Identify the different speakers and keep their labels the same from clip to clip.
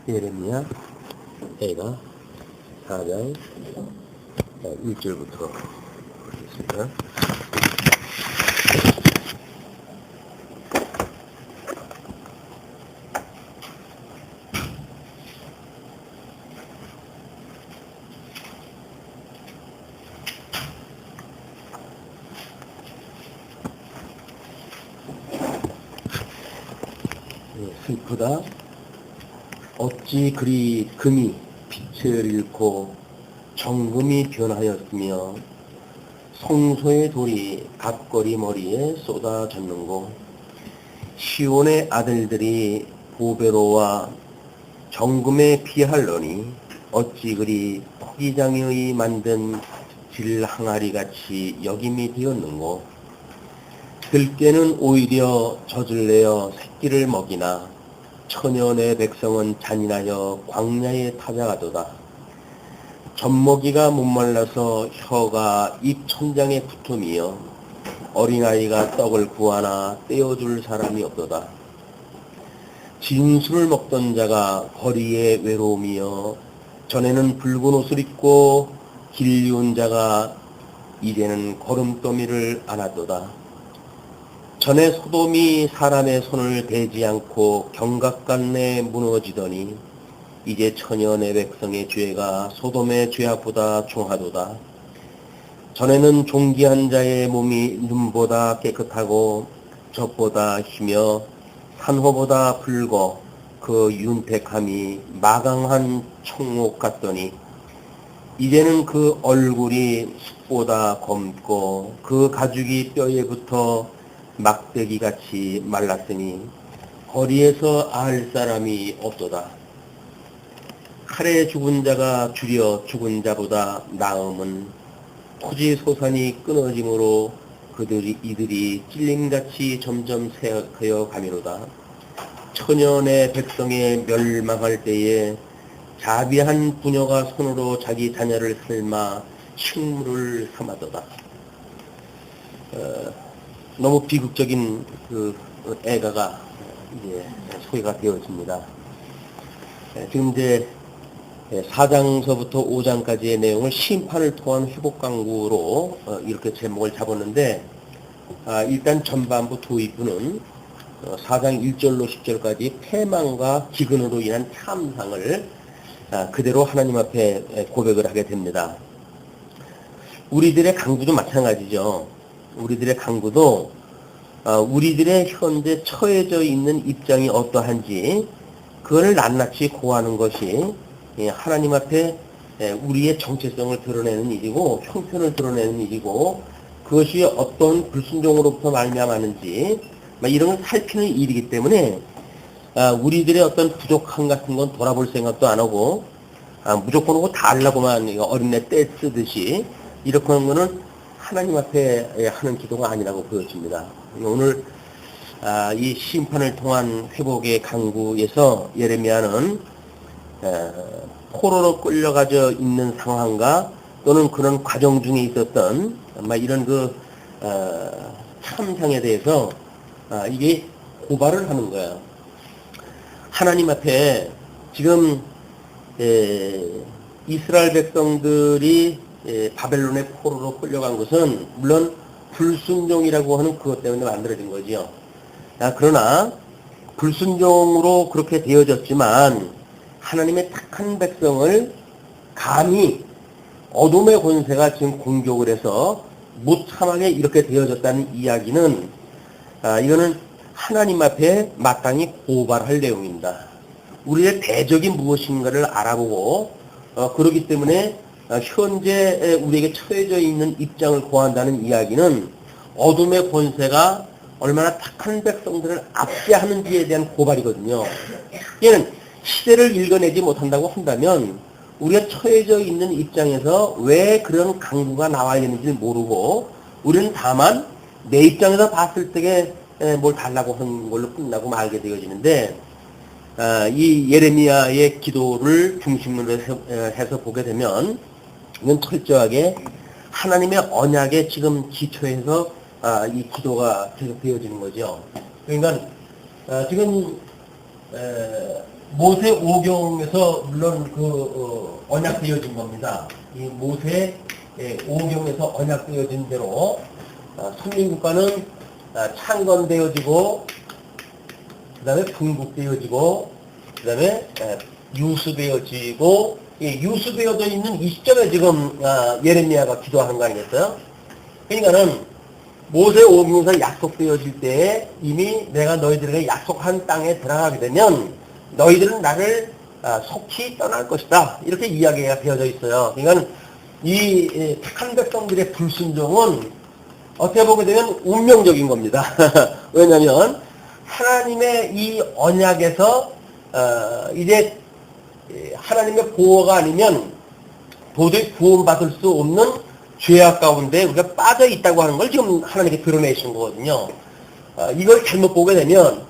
Speaker 1: 예레미야 A가 4장 1절부터 보겠습니다. 슬프다. 어찌 그리 금이 빛을 잃고 정금이 변하였으며 성소의 돌이 각거리 머리에 쏟아졌는고 시온의 아들들이 보배로와 정금에 비할러니 어찌 그리 토기장의 만든 질항아리같이 여김이 되었는고 들깨는 오히려 젖을 내어 새끼를 먹이나 천연의 백성은 잔인하여 광야에 타자가도다. 젖먹이가 목말라서 혀가 입 천장에 붙음이여 어린아이가 떡을 구하나 떼어줄 사람이 없도다. 진술을 먹던 자가 거리에 외로움이여 전에는 붉은 옷을 입고 길리운 자가 이제는 거름더미를 안았도다. 전에 소돔이 사람의 손을 대지 않고 경각간내 무너지더니 이제 천연의 백성의 죄가 소돔의 죄악보다 중하도다. 전에는 존귀한 자의 몸이 눈보다 깨끗하고 젖보다 희며 산호보다 붉어 그 윤택함이 마강한 청옥 같더니 이제는 그 얼굴이 숯보다 검고 그 가죽이 뼈에 붙어 막대기같이 말랐으니 거리에서 알 사람이 없도다. 칼에 죽은 자가 줄여 죽은 자보다 나음은 토지 소산이 끊어짐으로 이들이 찔림같이 점점 쇠약하여 가미로다. 천연의 백성의 멸망할 때에 자비한 부녀가 손으로 자기 자녀를 삶아 식물을 삼아도다. 너무 비극적인 그 애가가 이제 소개가 되어집니다. 지금 이제 4장서부터 5장까지의 내용을 심판을 통한 회복 강구로 이렇게 제목을 잡았는데, 일단 전반부 도입부는 4장 1절로 10절까지 패망과 기근으로 인한 참상을 그대로 하나님 앞에 고백을 하게 됩니다. 우리들의 강구도 마찬가지죠. 우리들의 강구도 우리들의 현재 처해져 있는 입장이 어떠한지 그걸 낱낱이 고하는 것이 하나님 앞에 우리의 정체성을 드러내는 일이고 형편을 드러내는 일이고 그것이 어떤 불순종으로부터 말미암았는지 이런 걸 살피는 일이기 때문에 우리들의 어떤 부족함 같은 건 돌아볼 생각도 안 하고 무조건 하고 다 하려고만 어린애 떼 쓰듯이 이렇게 하는 거는 하나님 앞에 하는 기도가 아니라고 보여집니다. 오늘 이 심판을 통한 회복의 강구에서 예레미야는 포로로 끌려가져 있는 상황과 또는 그런 과정 중에 있었던 이런 그 참상에 대해서 이게 고발을 하는 거예요. 하나님 앞에 지금 이스라엘 백성들이 바벨론의 포로로 끌려간 것은 물론 불순종이라고 하는 그것 때문에 만들어진 거지요. 그러나 불순종으로 그렇게 되어졌지만 하나님의 택한 백성을 감히 어둠의 권세가 지금 공격을 해서 무참하게 이렇게 되어졌다는 이야기는 이거는 하나님 앞에 마땅히 고발할 내용입니다. 우리의 대적이 무엇인가를 알아보고 그렇기 때문에 현재 우리에게 처해져 있는 입장을 고한다는 이야기는 어둠의 권세가 얼마나 착한 백성들을 압제하는지에 대한 고발이거든요. 얘는 시대를 읽어내지 못한다고 한다면 우리가 처해져 있는 입장에서 왜 그런 강구가 나와야 되는지 모르고 우리는 다만 내 입장에서 봤을 때에 뭘 달라고 하는 걸로 끝나고 말게 되어지는데 이 예레미야의 기도를 중심으로 해서 보게 되면 이건 철저하게 하나님의 언약에 지금 기초해서 이 기도가 계속 되어지는 거죠. 그러니까 지금 모세 오경에서 물론 언약되어진 겁니다. 이 모세 오경에서 언약되어진 대로 선민국가는 창건되어지고 그 다음에 분국되어지고 그 다음에 유수되어지고 유수되어져 있는 이 시점에 지금 예레미야가 기도하는 거 아니겠어요? 그러니까는 모세 오경에서 약속되어질 때에 이미 내가 너희들에게 약속한 땅에 들어가게 되면 너희들은 나를 속히 떠날 것이다. 이렇게 이야기가 되어져 있어요. 그러니까 이 착한 백성들의 불순종은 어떻게 보게 되면 운명적인 겁니다. 왜냐하면 하나님의 이 언약에서 이제 하나님의 보호가 아니면 도저히 구원받을 수 없는 죄악 가운데 우리가 빠져 있다고 하는 걸 지금 하나님께 드러내신 거거든요. 이걸 잘못 보게 되면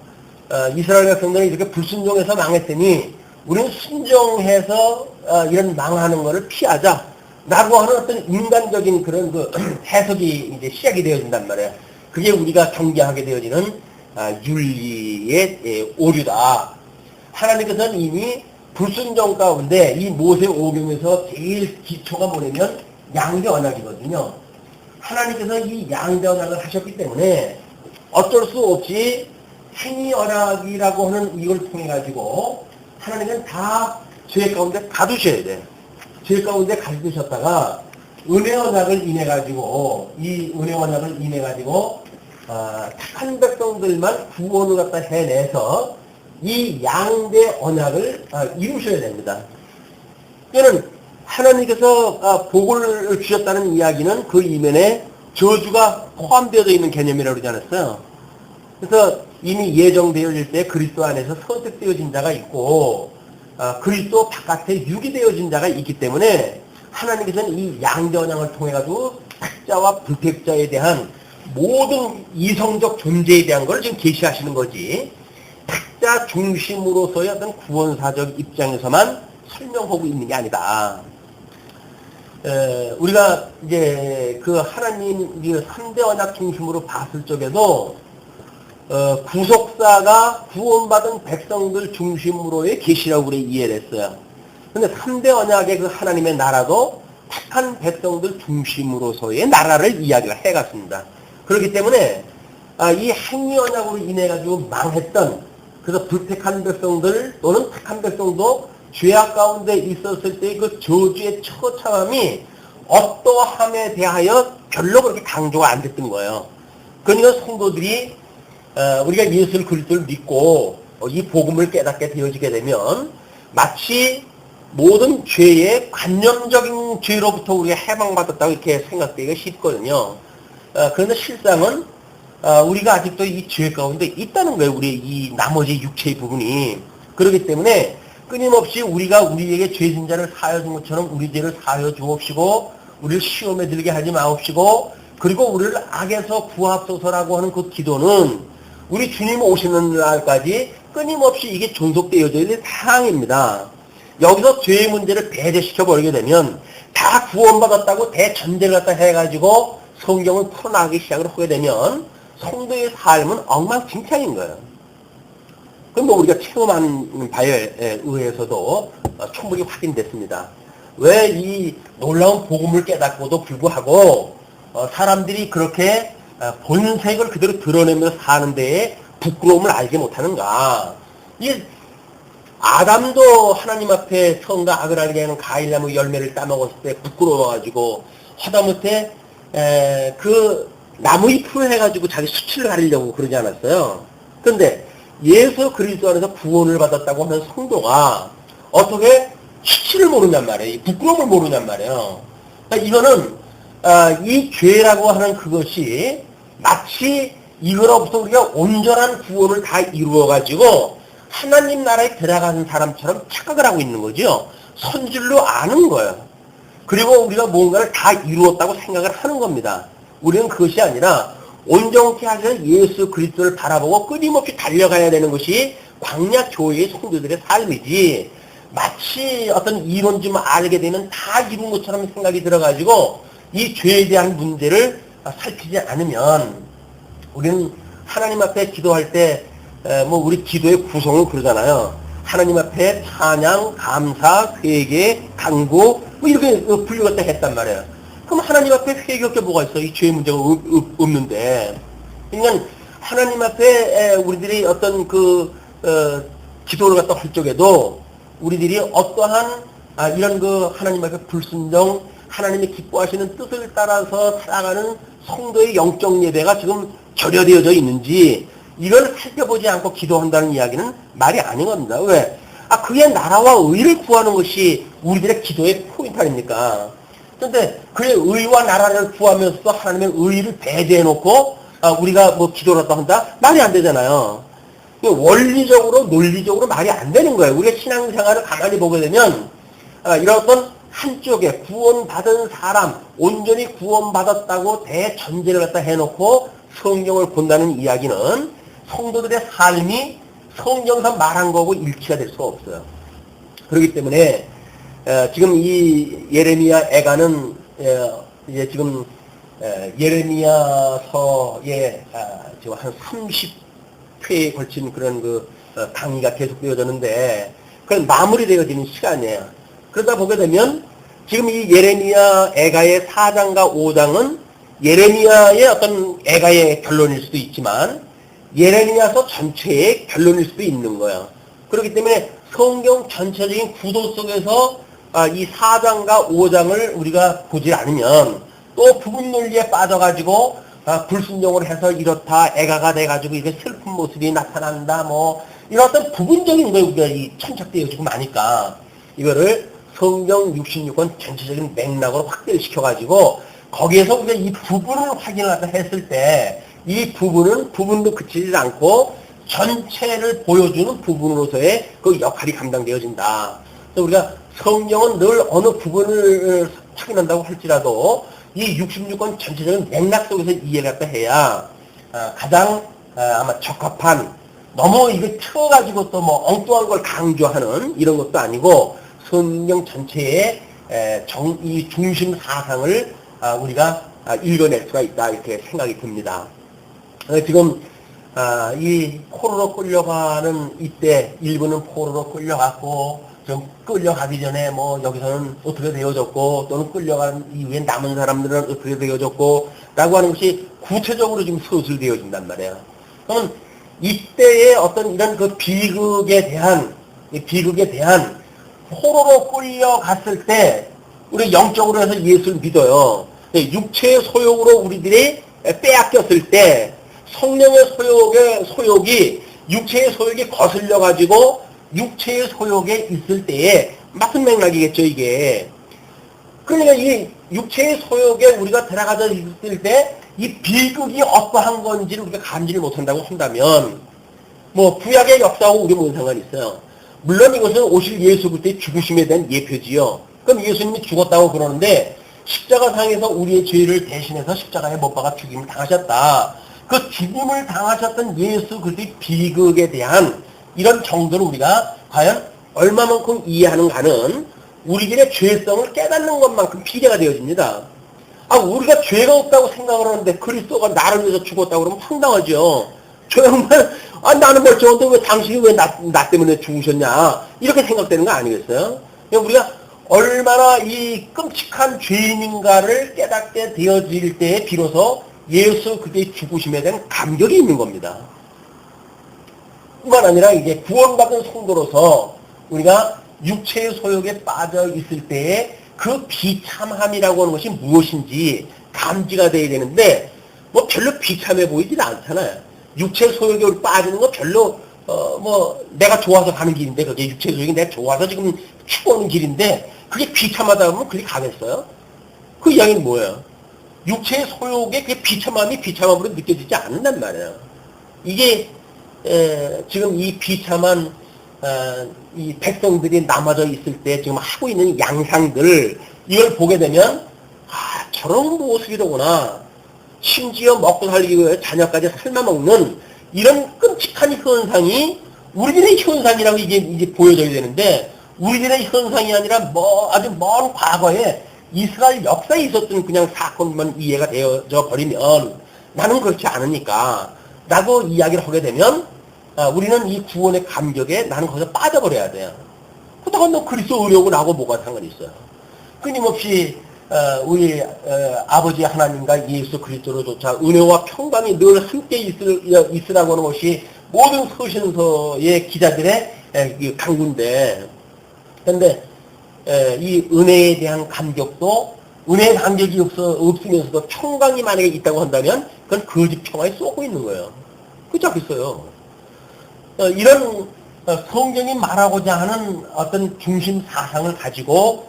Speaker 1: 이스라엘 백성들이 이렇게 불순종해서 망했으니 우리는 순종해서 이런 망하는 것을 피하자. 라고 하는 어떤 인간적인 그런 해석이 이제 시작이 되어진단 말이에요. 그게 우리가 경계하게 되어지는 윤리의 오류다. 하나님께서는 이미 불순종 가운데 이 모세 오경에서 제일 기초가 뭐냐면 양대 언약이거든요. 하나님께서 이 양대 언약을 하셨기 때문에 어쩔 수 없이 행위 언약이라고 하는 이걸 통해 가지고 하나님은 다 죄 가운데 가두셔야 돼요. 죄 가운데 가두셨다가 은혜 언약을 인해 가지고 이 은혜 언약을 인해 가지고 착한 백성들만 구원을 갖다 해내서 이 양대 언약을 이루셔야 됩니다. 그러니까 하나님께서 복을 주셨다는 이야기는 그 이면에 저주가 포함되어 있는 개념이라고 그러지 않았어요. 그래서 이미 예정되어질 때 그리스도 안에서 선택되어진 자가 있고 그리스도 바깥에 유기되어진 자가 있기 때문에 하나님께서는 이 양대 언약을 통해 가지고 택자와 불택자에 대한 모든 이성적 존재에 대한 걸 지금 계시하시는 거지. 택자 중심으로서의 어떤 구원사적 입장에서만 설명하고 있는 게 아니다. 우리가 이제 그 하나님 3대 언약 중심으로 봤을 적에도 구속사가 구원받은 백성들 중심으로의 계시라고 우리 이해를 했어요. 근데 3대 언약의 그 하나님의 나라도 택한 백성들 중심으로서의 나라를 이야기를 해갔습니다. 그렇기 때문에 이 행위 언약으로 인해 가지고 망했던 그래서 불택한 백성들 또는 택한 백성도 죄악 가운데 있었을 때의 그 저주의 처참함이 어떠함에 대하여 별로 그렇게 강조가 안 됐던 거예요. 그러니까 성도들이 우리가 예수 그리스도를 믿고 이 복음을 깨닫게 되어지게 되면 마치 모든 죄의 관념적인 죄로부터 우리가 해방받았다고 이렇게 생각되기가 쉽거든요. 그런데 실상은 우리가 아직도 이 죄 가운데 있다는 거예요. 우리 이 나머지 육체의 부분이. 그렇기 때문에 끊임없이 우리가 우리에게 죄진 자를 사하여 준 것처럼 우리 죄를 사하여 주옵시고 우리를 시험에 들게 하지 마옵시고 그리고 우리를 악에서 구하소서라고 하는 그 기도는 우리 주님 오시는 날까지 끊임없이 이게 존속되어져 있는 사항입니다. 여기서 죄의 문제를 배제시켜버리게 되면 다 구원받았다고 대전제를 갖다 해가지고 성경을 풀어나가기 시작을 하게 되면 성도의 삶은 엉망진창인 거예요. 그럼 뭐 우리가 체험한 바에 의해서도 충분히 확인됐습니다. 왜 이 놀라운 복음을 깨닫고도 불구하고 사람들이 그렇게 본색을 그대로 드러내면서 사는 데에 부끄러움을 알지 못하는가. 이 아담도 하나님 앞에 선과 악을 알게 하는 과일나무 열매를 따먹었을 때 부끄러워가지고 하다못해 그 나무 잎을 해가지고 자기 수치를 가리려고 그러지 않았어요. 그런데 예수 그리스도 안에서 구원을 받았다고 하는 성도가 어떻게 수치를 모르냔 말이에요. 부끄러움을 모르냔 말이에요. 그러니까 이거는 이 죄라고 하는 그것이 마치 이거로부터 우리가 온전한 구원을 다 이루어가지고 하나님 나라에 들어가는 사람처럼 착각을 하고 있는 거죠. 선줄로 아는 거예요. 그리고 우리가 뭔가를 다 이루었다고 생각을 하는 겁니다. 우리는 그것이 아니라 온전케 하시는 예수 그리스도를 바라보고 끊임없이 달려가야 되는 것이 광야 교회의 성도들의 삶이지 마치 어떤 이론 좀 알게 되면 다 이룬 것처럼 생각이 들어가지고 이 죄에 대한 문제를 살피지 않으면 우리는 하나님 앞에 기도할 때 뭐 우리 기도의 구성을 그러잖아요. 하나님 앞에 찬양, 감사, 회개, 간구 뭐 이렇게 분류가 했단 말이에요. 그럼 하나님 앞에 회개할 게 뭐가 있어? 이 죄의 문제가 없는데. 그러니까 하나님 앞에 우리들이 어떤 기도를 갖다 할 적에도 우리들이 어떠한 이런 하나님 앞에 불순종, 하나님이 기뻐하시는 뜻을 따라서 살아가는 성도의 영적 예배가 지금 결여되어져 있는지 이걸 살펴보지 않고 기도한다는 이야기는 말이 아닌 겁니다. 왜? 그의 나라와 의를 구하는 것이 우리들의 기도의 포인트 아닙니까? 그런데 그의 의와 나라를 구하면서 하나님의 의를 배제해놓고 우리가 뭐 기도를 한다? 말이 안 되잖아요. 원리적으로 논리적으로 말이 안 되는 거예요. 우리가 신앙생활을 가만히 보게 되면 이런 어떤 한쪽에 구원받은 사람, 온전히 구원받았다고 대전제를 갖다 해놓고 성경을 본다는 이야기는 성도들의 삶이 성경상 말한 거하고 일치가 될 수가 없어요. 그렇기 때문에 지금 이 예레미야 애가는 이제 지금 예레미야서에 지금 한 30회에 걸친 그런 강의가 계속되어졌는데 그건 마무리되어지는 시간이에요. 그러다 보게 되면 지금 이 예레미야 애가의 4장과 5장은 예레미야의 어떤 애가의 결론일 수도 있지만 예레미야서 전체의 결론일 수도 있는 거예요. 그렇기 때문에 성경 전체적인 구도 속에서 이 4장과 5장을 우리가 보지 않으면 또 부분 논리에 빠져가지고 불순종을 해서 이렇다 애가가 돼가지고 이게 슬픈 모습이 나타난다 뭐 이런 어떤 부분적인 걸 우리가 천착되어지고 마니까 이거를 성경 66권 전체적인 맥락으로 확대를 시켜가지고 거기에서 우리가 이 부분을 확인을 했을 때 이 부분은 부분도 그치지 않고 전체를 보여주는 부분으로서의 그 역할이 감당되어진다. 그래서 우리가 성경은 늘 어느 부분을 확인한다고 할지라도 이 66권 전체적인 맥락 속에서 이해를 갖다 해야 가장 아마 적합한 너무 이거 틀어가지고 또 뭐 엉뚱한 걸 강조하는 이런 것도 아니고 성경 전체의 이 중심 사상을 우리가 읽어낼 수가 있다 이렇게 생각이 듭니다. 지금 이 포로로 끌려가는 이때 일부는 포로로 끌려갔고 좀 끌려가기 전에 뭐 여기서는 어떻게 되어졌고 또는 끌려간 이후에 남은 사람들은 어떻게 되어졌고 라고 하는 것이 구체적으로 지금 서술되어진단 말이에요. 그러면 이때의 어떤 이런 비극에 대한 포로로 끌려갔을 때 우리 영적으로 해서 예수를 믿어요. 육체의 소욕으로 우리들이 빼앗겼을 때 성령의 소욕이 육체의 소욕이 거슬려 가지고 육체의 소욕에 있을 때에 맞은 맥락이겠죠 이게. 그러니까 이 육체의 소욕에 우리가 들어가서 있을 때 이 비극이 어떠한 건지를 우리가 감지를 못한다고 한다면 뭐 구약의 역사하고 우리 무슨 상관이 있어요. 물론 이것은 오실 예수 그리스도의 죽으심에 대한 예표지요. 그럼 예수님이 죽었다고 그러는데 십자가상에서 우리의 죄를 대신해서 십자가에 못 박아 죽임을 당하셨다. 그 죽음을 당하셨던 예수 그리스도의 비극에 대한 이런 정도를 우리가 과연 얼마만큼 이해하는가는 우리들의 죄성을 깨닫는 것만큼 비례가 되어집니다. 우리가 죄가 없다고 생각을 하는데 그리스도가 나를 위해서 죽었다고 그러면 황당하죠. 정말 나는 멀쩡한데 왜 당신이 왜 나 때문에 죽으셨냐 이렇게 생각되는 거 아니겠어요? 우리가 얼마나 이 끔찍한 죄인인가를 깨닫게 되어질 때에 비로소 예수 그때의 죽으심에 대한 감격이 있는 겁니다. 뿐만 아니라 이게 구원받은 성도로서 우리가 육체의 소욕에 빠져 있을 때에 그 비참함이라고 하는 것이 무엇인지 감지가 돼야 되는데 뭐 별로 비참해 보이진 않잖아요. 육체 소욕에 빠지는 거 별로 뭐 내가 좋아서 가는 길인데 그게 육체 소욕이 내가 좋아서 지금 추구하는 길인데 그게 비참하다 보면 그게 가겠어요? 그 이야기는 뭐예요? 육체의 소욕에 그 비참함이 비참함으로 느껴지지 않는단 말이에요. 이게 지금 이 비참한 이 백성들이 남아져 있을 때 지금 하고 있는 양상들 이걸 보게 되면 저런 모습이로구나. 심지어 먹고 살기 위해 자녀까지 삶아먹는 이런 끔찍한 현상이 우리들의 현상이라고 이제 보여져야 되는데 우리들의 현상이 아니라 아주 먼 과거에 이스라엘 역사에 있었던 그냥 사건만 이해가 되어져 버리면 나는 그렇지 않으니까 라고 이야기를 하게 되면 우리는 이 구원의 감격에 나는 거기서 빠져버려야 돼요. 그렇다고 너 그리스도 은혜고 나하고 뭐가 상관이 있어요. 끊임없이 우리 아버지 하나님과 예수 그리스도로조차 은혜와 평강이 늘 함께 있으라고 하는 것이 모든 서신서의 기자들의 강구인데, 그런데 이 은혜에 대한 감격도 은혜의 감격이 없으면서도 평강이 만약에 있다고 한다면 그건 거짓 평화에 쏘고 있는 거예요. 그렇지 않겠어요? 이런 성경이 말하고자 하는 어떤 중심 사상을 가지고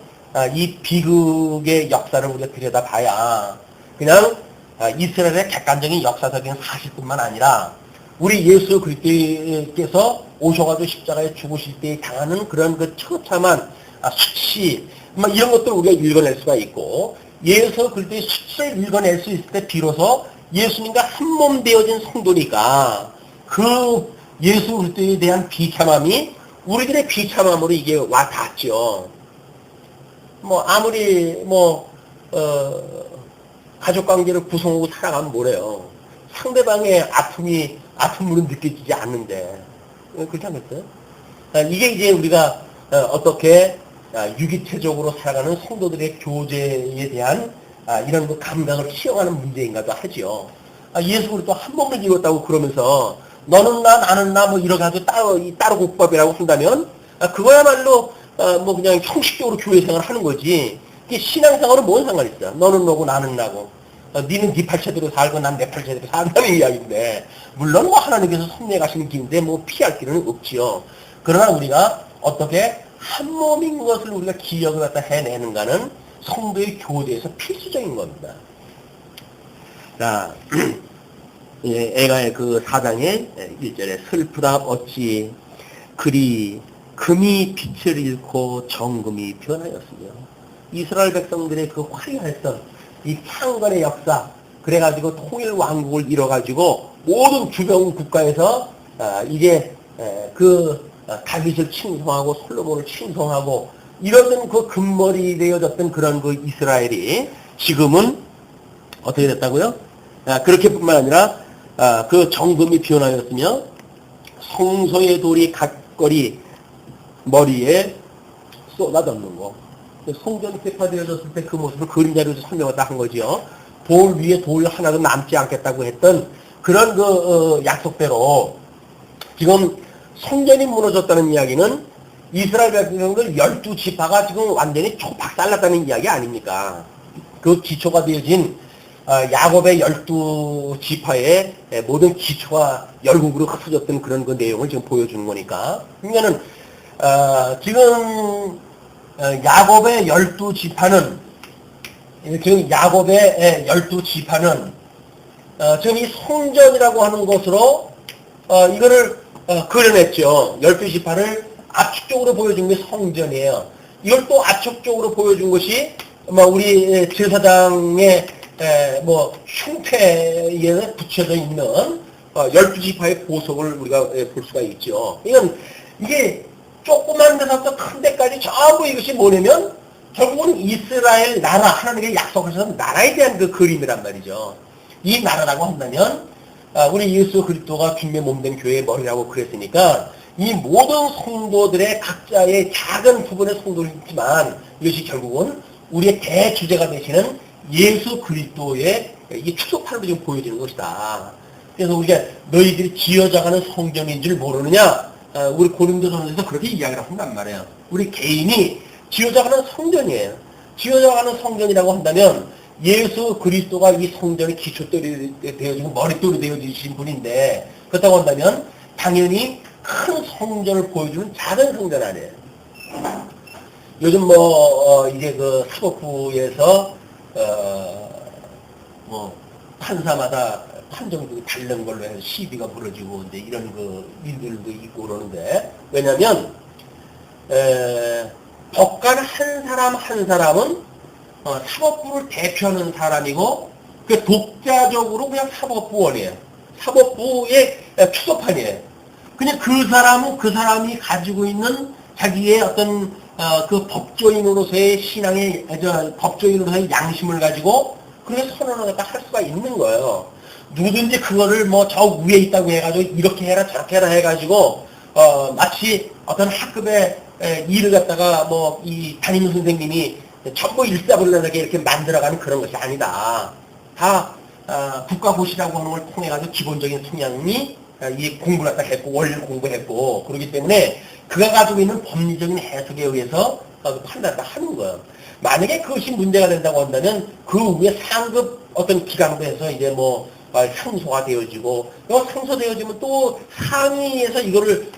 Speaker 1: 이 비극의 역사를 우리가 들여다봐야 그냥 이스라엘의 객관적인 역사적인 사실뿐만 아니라 우리 예수 그리스도께서 오셔가지고 십자가에 죽으실 때 당하는 그런 그 처참한 수치 이런 것들을 우리가 읽어낼 수가 있고, 예수 그리스도의 수치를 읽어낼 수 있을 때 비로소 예수님과 한 몸 되어진 성도니까 그 예수 그리스도에 대한 비참함이 우리들의 비참함으로 이게 와 닿았죠. 아무리 가족관계를 구성하고 살아가면 뭐래요. 상대방의 아픔으로 느껴지지 않는데 그렇지 않겠어요? 이게 이제 우리가 어떻게 유기체적으로 살아가는 성도들의 교제에 대한 이런 그 감각을 시험하는 문제인가도 하지요. 예수 그리스도 한 몸을 이뤘다고 그러면서 너는 나 나는 나 이렇게 해서 따로 국밥이라고 한다면 그거야말로 그냥 형식적으로 교회 생활을 하는 거지. 이게 신앙생활은 뭔 상관이 있어? 너는 너고 나는 나고. 니는 네 팔체대로 살고 난 내 팔체대로 산다는 이야기인데, 물론 하나님께서 섭리해 가시는 길인데 피할 길은 없지요. 그러나 우리가 어떻게 한 몸인 것을 우리가 기억을 갖다 해내는가는 성도의 교제에서 필수적인 겁니다. 자, 애가의 그 4장의 1절에 슬프다 어찌 그리 금이 빛을 잃고 정금이 변하였으며, 이스라엘 백성들의 그 화려했던 이 창건의 역사, 그래가지고 통일 왕국을 이뤄가지고 모든 주변 국가에서 이제 다윗을 칭송하고 솔로몬을 칭송하고 이러던 그 금머리 되어졌던 그런 그 이스라엘이 지금은 어떻게 됐다고요? 그렇게뿐만 아니라 그 정금이 변하였으며 성소의 돌이 각거리 머리에 쏟아졌는 거. 성전이 개파되어졌을 때 그 모습을 그림자로 설명하다 한 거지요. 돌 위에 돌 하나도 남지 않겠다고 했던 그런 그 약속대로 지금 성전이 무너졌다는 이야기는 이스라엘 백성들 12지파가 지금 완전히 초박살났다는 이야기 아닙니까? 그 기초가 되어진 야곱의 12지파의 모든 기초가 열국으로 흩어졌던 그런 그 내용을 지금 보여주는 거니까. 그러니까는 지금 야곱의 12지파는 지금 야곱의 12지파는 지금 이 성전이라고 하는 것으로 이거를 그려냈죠. 12지파를 압축적으로 보여준 게 성전이에요. 이걸 또 압축적으로 보여준 것이 우리 제사장의 흉패에 붙여져 있는 12지파의 보석을 우리가 볼 수가 있죠. 이게 조그만 데서부터 큰 데까지 전부 이것이 뭐냐면 결국은 이스라엘 나라, 하나님의 약속하셨던 나라에 대한 그 그림이란 말이죠. 이 나라라고 한다면 우리 예수 그리스도가 주님의 몸된 교회의 머리라고 그랬으니까 이 모든 성도들의 각자의 작은 부분의 성도이지만 이것이 결국은 우리의 대주제가 되시는 예수 그리스도의 이 축소판으로 지금 보여지는 것이다. 그래서 우리가 너희들이 지어져가는 성전인 줄 모르느냐? 우리 고린도전서에서 그렇게 이야기를 한단 말이에요. 우리 개인이 지어져가는 성전이에요. 지어져가는 성전이라고 한다면 예수 그리스도가 이 성전의 기초돌이 되어지고 머릿돌이 되어지신 분인데, 그렇다고 한다면 당연히 큰 성전을 보여주는 작은 성전 아니에요. 요즘 이제 그 사법부에서 판사마다 판정이 다른 걸로 해서 시비가 벌어지고 이제 이런 그 일들도 있고 그러는데, 왜냐면 법관 한 사람은 사법부를 대표하는 사람이고 그 독자적으로 그냥 사법부원이에요. 사법부의 추서판이에요. 그냥 그 사람이 가지고 있는 자기의 어떤 그 법조인으로서의 법조인으로서의 양심을 가지고 그렇게 선언을 할 수가 있는 거예요. 누구든지 그거를 뭐 저 위에 있다고 해가지고 이렇게 해라 저렇게 해라 해가지고 마치 어떤 학급에 일을 갖다가 뭐 이 담임 선생님이 전부 일사불란하게 이렇게 만들어가는 그런 것이 아니다. 다 국가고시라고 하는 걸 통해가지고 기본적인 성향이 이 공부를 갖다 했고 원리를 공부했고 그렇기 때문에 그가 가지고 있는 법리적인 해석에 의해서 판단을 하는 거예요. 만약에 그것이 문제가 된다고 한다면 그 위에 상급 어떤 기관으로 해서 이제 뭐 상소가 되어지고 상소되어지면 또 상위에서 이거를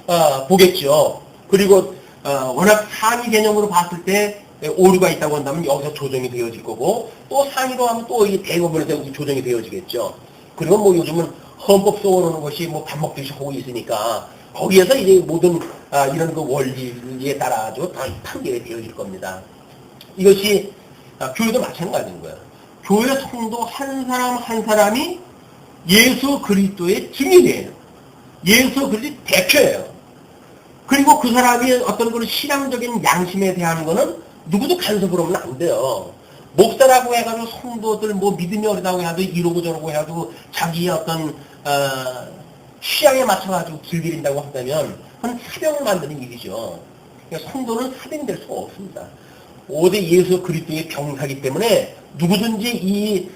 Speaker 1: 보겠죠. 그리고 워낙 상위 개념으로 봤을 때 오류가 있다고 한다면 여기서 조정이 되어질 거고 또 상위로 하면 또 이 대법원에서 조정이 되어지겠죠. 그리고 뭐 요즘은 헌법 써오르는 것이 뭐 밥 먹듯이 하고 있으니까 거기에서 이제 모든 이런 그 원리에 따라 다 판결이 되어질 겁니다. 이것이 교회도 마찬가지인 거예요. 교회 성도 한 사람 한 사람이 예수 그리스도의 증인이에요. 예수 그리스도의 대표예요. 그리고 그 사람이 어떤 그런 신앙적인 양심에 대한 거는 누구도 간섭을 하면 안 돼요. 목사라고 해가지고 성도들 뭐 믿음이 어리다고 해가지고 이러고 저러고 해가지고 자기의 어떤 취향에 맞춰가지고 길들인다고 한다면 그건 사병을 만드는 일이죠. 그러니까 성도는 사병될 수가 없습니다. 오직 예수 그리스도의 병사기 때문에 누구든지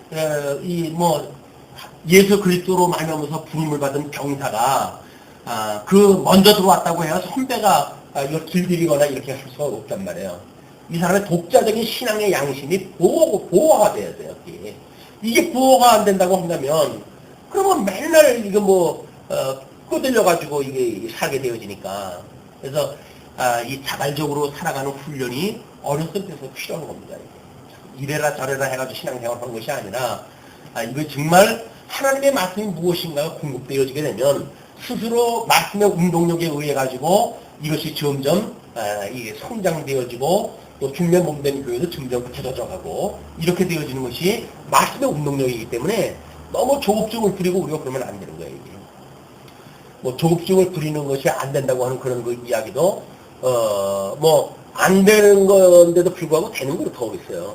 Speaker 1: 예수 그리스도로 말미암아서 부름을 받은 병사가 그 먼저 들어왔다고 해서 선배가 이걸 길들이거나 이렇게 할 수가 없단 말이에요. 이 사람의 독자적인 신앙의 양심이 보호가 돼야 돼요. 이게 보호가 안 된다고 한다면 그러면 맨날 이거 끄들려가지고 이게 살게 되어지니까. 그래서 이 자발적으로 살아가는 훈련이 어렸을 때서 필요한 겁니다. 이래라 저래라 해가지고 신앙생활 하는 것이 아니라 이거 정말 하나님의 말씀이 무엇인가가 공급되어지게 되면 스스로 말씀의 운동력에 의해 가지고 이것이 점점 이게 성장되어지고 또 중면 몸된 교회도 점점 굳어져 가고 이렇게 되어지는 것이 말씀의 운동력이기 때문에 너무 조급증을 부리고 우리가 그러면 안 되는 거예요. 이게. 뭐 조급증을 부리는 것이 안 된다고 하는 그런 그 이야기도 안 되는 건데도 불구하고 되는 거로 더 있어요.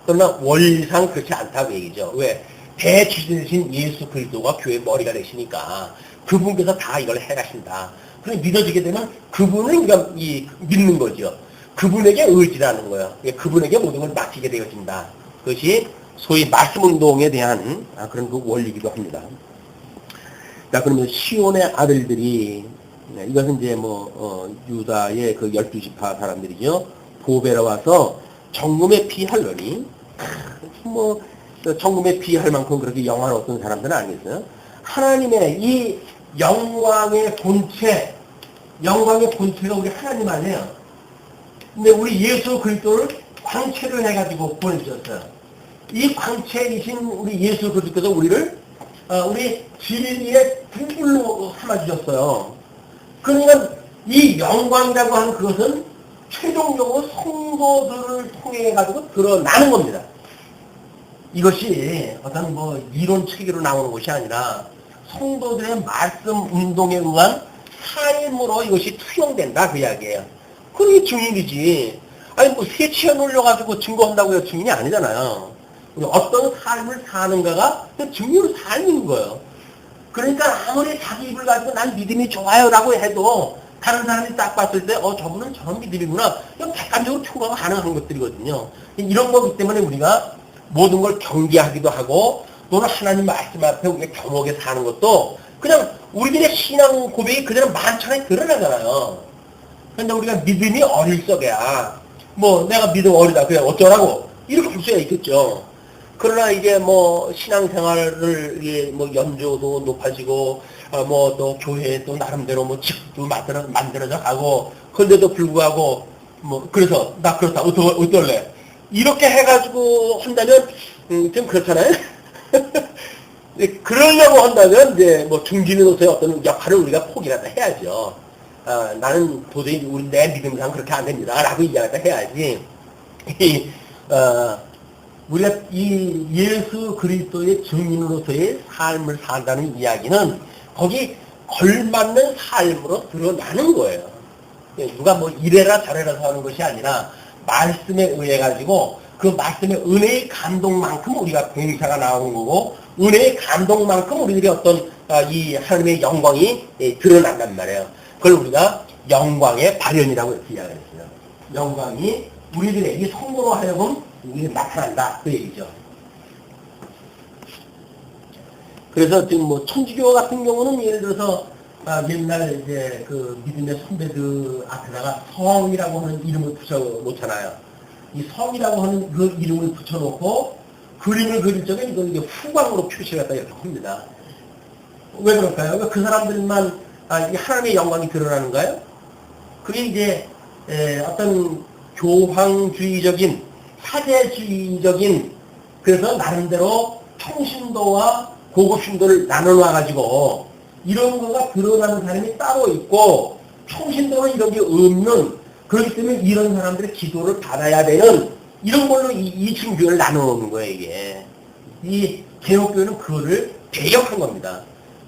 Speaker 1: 그러나 원리상 그렇지 않다고 얘기죠. 왜? 대주신이신 예수 그리스도가 교회의 머리가 되시니까 그분께서 다 이걸 해가신다. 그래 믿어지게 되면 그분을 우리가 믿는 거죠. 그분에게 의지라는 거예요. 그분에게 모든 걸 맡기게 되어진다. 그것이 소위 말씀운동에 대한 그런 그 원리이기도 합니다. 자, 그러면 시온의 아들들이 이것은 이제 유다의 그 12지파 사람들이죠. 보배로 와서 정금에 피하려니 정금에 피할 만큼 그렇게 영화로웠던 사람들은 아니겠어요. 하나님의 이 영광의 본체가 우리 하나님 아니에요. 근데 우리 예수 그리스도를 광채를 해가지고 보내주셨어요. 이 광채이신 우리 예수 그리스도께서 우리를 우리 진리의 불불로 삼아주셨어요. 그러니까 이 영광이라고 하는 그것은 최종적으로 성도들을 통해 가지고 드러나는 겁니다. 이것이 어떤 이론 체계로 나오는 것이 아니라 성도들의 말씀 운동에 의한 삶으로 이것이 투영된다 그 이야기예요. 그게 증인이지. 아니 세치해 놀려가지고 증거한다고 해서 증인이 아니잖아요. 어떤 삶을 사는가가 증인으로 삶인 거예요. 그러니까 아무리 자기 입을 가지고 난 믿음이 좋아요라고 해도 다른 사람이 딱 봤을 때 저분은 저런 믿음이구나. 그냥 객관적으로 평가가 가능한 것들이거든요. 이런 거기 때문에 우리가 모든 걸 경계하기도 하고 또는 하나님 말씀 앞에 우리가 겸허하게 사는 것도 그냥 우리들의 신앙 고백이 그대로 만천하에 드러나잖아요. 그런데 우리가 믿음이 어릴 적에야 내가 믿음 어리다 그래 어쩌라고 이렇게 볼 수가 있겠죠. 그러나 이제 신앙생활을 연조도 높아지고 또 교회에 또 나름대로 직도 만들어져 가고 그런데도 불구하고 그래서 나 그렇다 어떨래 이렇게 해가지고 한다면 좀 그렇잖아요. 그러려고 한다면 이제 중진으로서의 어떤 역할을 우리가 포기라도 해야죠. 나는 도저히 내 믿음상 그렇게 안 됩니다라고 이야기를 해야지. 우리가 이 예수 그리스도의 증인으로서의 삶을 산다는 이야기는 거기 걸맞는 삶으로 드러나는 거예요. 누가 이래라 저래라 하는 것이 아니라 말씀에 의해 가지고 그 말씀의 은혜의 감동만큼 우리가 봉사가 나오는 거고 은혜의 감동만큼 우리들이 어떤 이 하나님의 영광이 드러난단 말이에요. 그걸 우리가 영광의 발현이라고 이렇게 이야기했어요. 영광이 우리들에게 성도로 하여금 나타난다 그 얘기죠. 그래서 지금 뭐 천주교 같은 경우는 예를 들어서 옛날 이제 그 믿음의 선배들 앞에다가 성이라고 하는 이름을 붙여 놓잖아요. 이 성이라고 하는 그 이름을 붙여놓고 그림을 그릴 적에 이걸 이제 후광으로 표시를 했다 이렇게 합니다. 왜 그럴까요? 그 사람들만 이 하나님의 영광이 드러나는가요? 그게 이제 어떤 교황주의적인 사제주의적인 그래서 나름대로 평신도와 고급신도를 나눠놔가지고 이런 거가 드러나는 사람이 따로 있고 평신도는 이런 게 없는 그렇기 때문에 이런 사람들의 기도를 받아야 되는 이런 걸로 이 종교를 나눠놓는 거예요 이게. 이 개혁교회는 그거를 배격한 겁니다.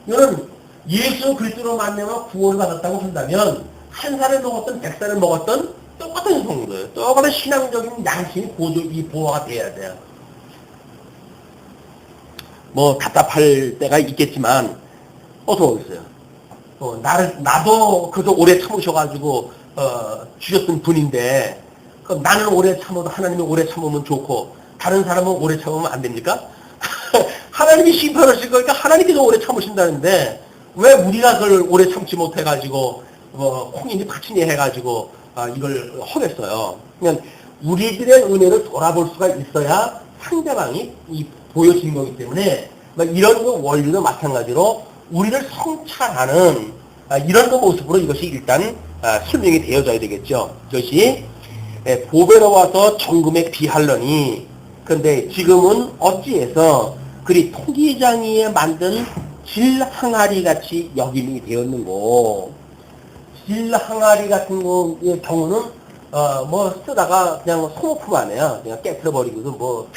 Speaker 1: 이거는 예수 그리스도로 만나면 구원을 받았다고 한다면 한 살을 먹었던 100살을 먹었던 똑같은 성도예요. 똑같은 신앙적인 양심이 보호가 돼야 돼요. 뭐 답답할 때가 있겠지만 어서 오겠어요. 나도 그래도 오래 참으셔가지고 주셨던 분인데 그럼 나는 오래 참아도 하나님이 오래 참으면 좋고 다른 사람은 오래 참으면 안 됩니까? 하나님이 심판하실 거니까 하나님께서 오래 참으신다는데 왜 우리가 그걸 오래 참지 못해가지고 콩이니 파치니 해가지고 이걸 하겠어요. 그러니까 우리들의 은혜를 돌아볼 수가 있어야 상대방이 보여진 거기 때문에 이런 원리도 마찬가지로 우리를 성찰하는 이런 모습으로 이것이 일단 설명이 되어져야 되겠죠. 이것이 보배로 와서 정금에 비할러니 그런데 지금은 어찌해서 그리 토기장이에 만든 질항아리 같이 여김이 되었는고 질항아리 같은 경우는 뭐 쓰다가 그냥 소모품 안에요. 그냥 깨트려버리고도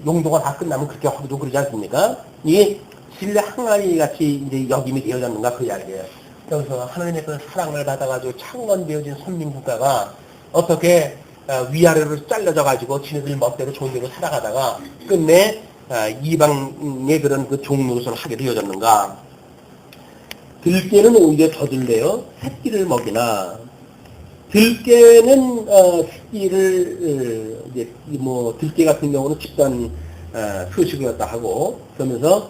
Speaker 1: 용도가 다 끝나면 그렇게 하기도 그러지 않습니까? 이게 질항아리 같이 이제 여김이 되어졌는가 그 이야기예요. 여기서 하나님의 그 사랑을 받아가지고 창건되어진 선민국가가 어떻게 위아래로 잘려져가지고 지네들 멋대로 좋은 대로 살아가다가 끝내 이방의 그런 그 종노릇을 하게 되어졌는가? 들깨는 오히려 더 들래요. 새끼를 먹이나 들깨는 새끼를 이제 뭐 들깨 같은 경우는 집단 서식이었다 하고 그러면서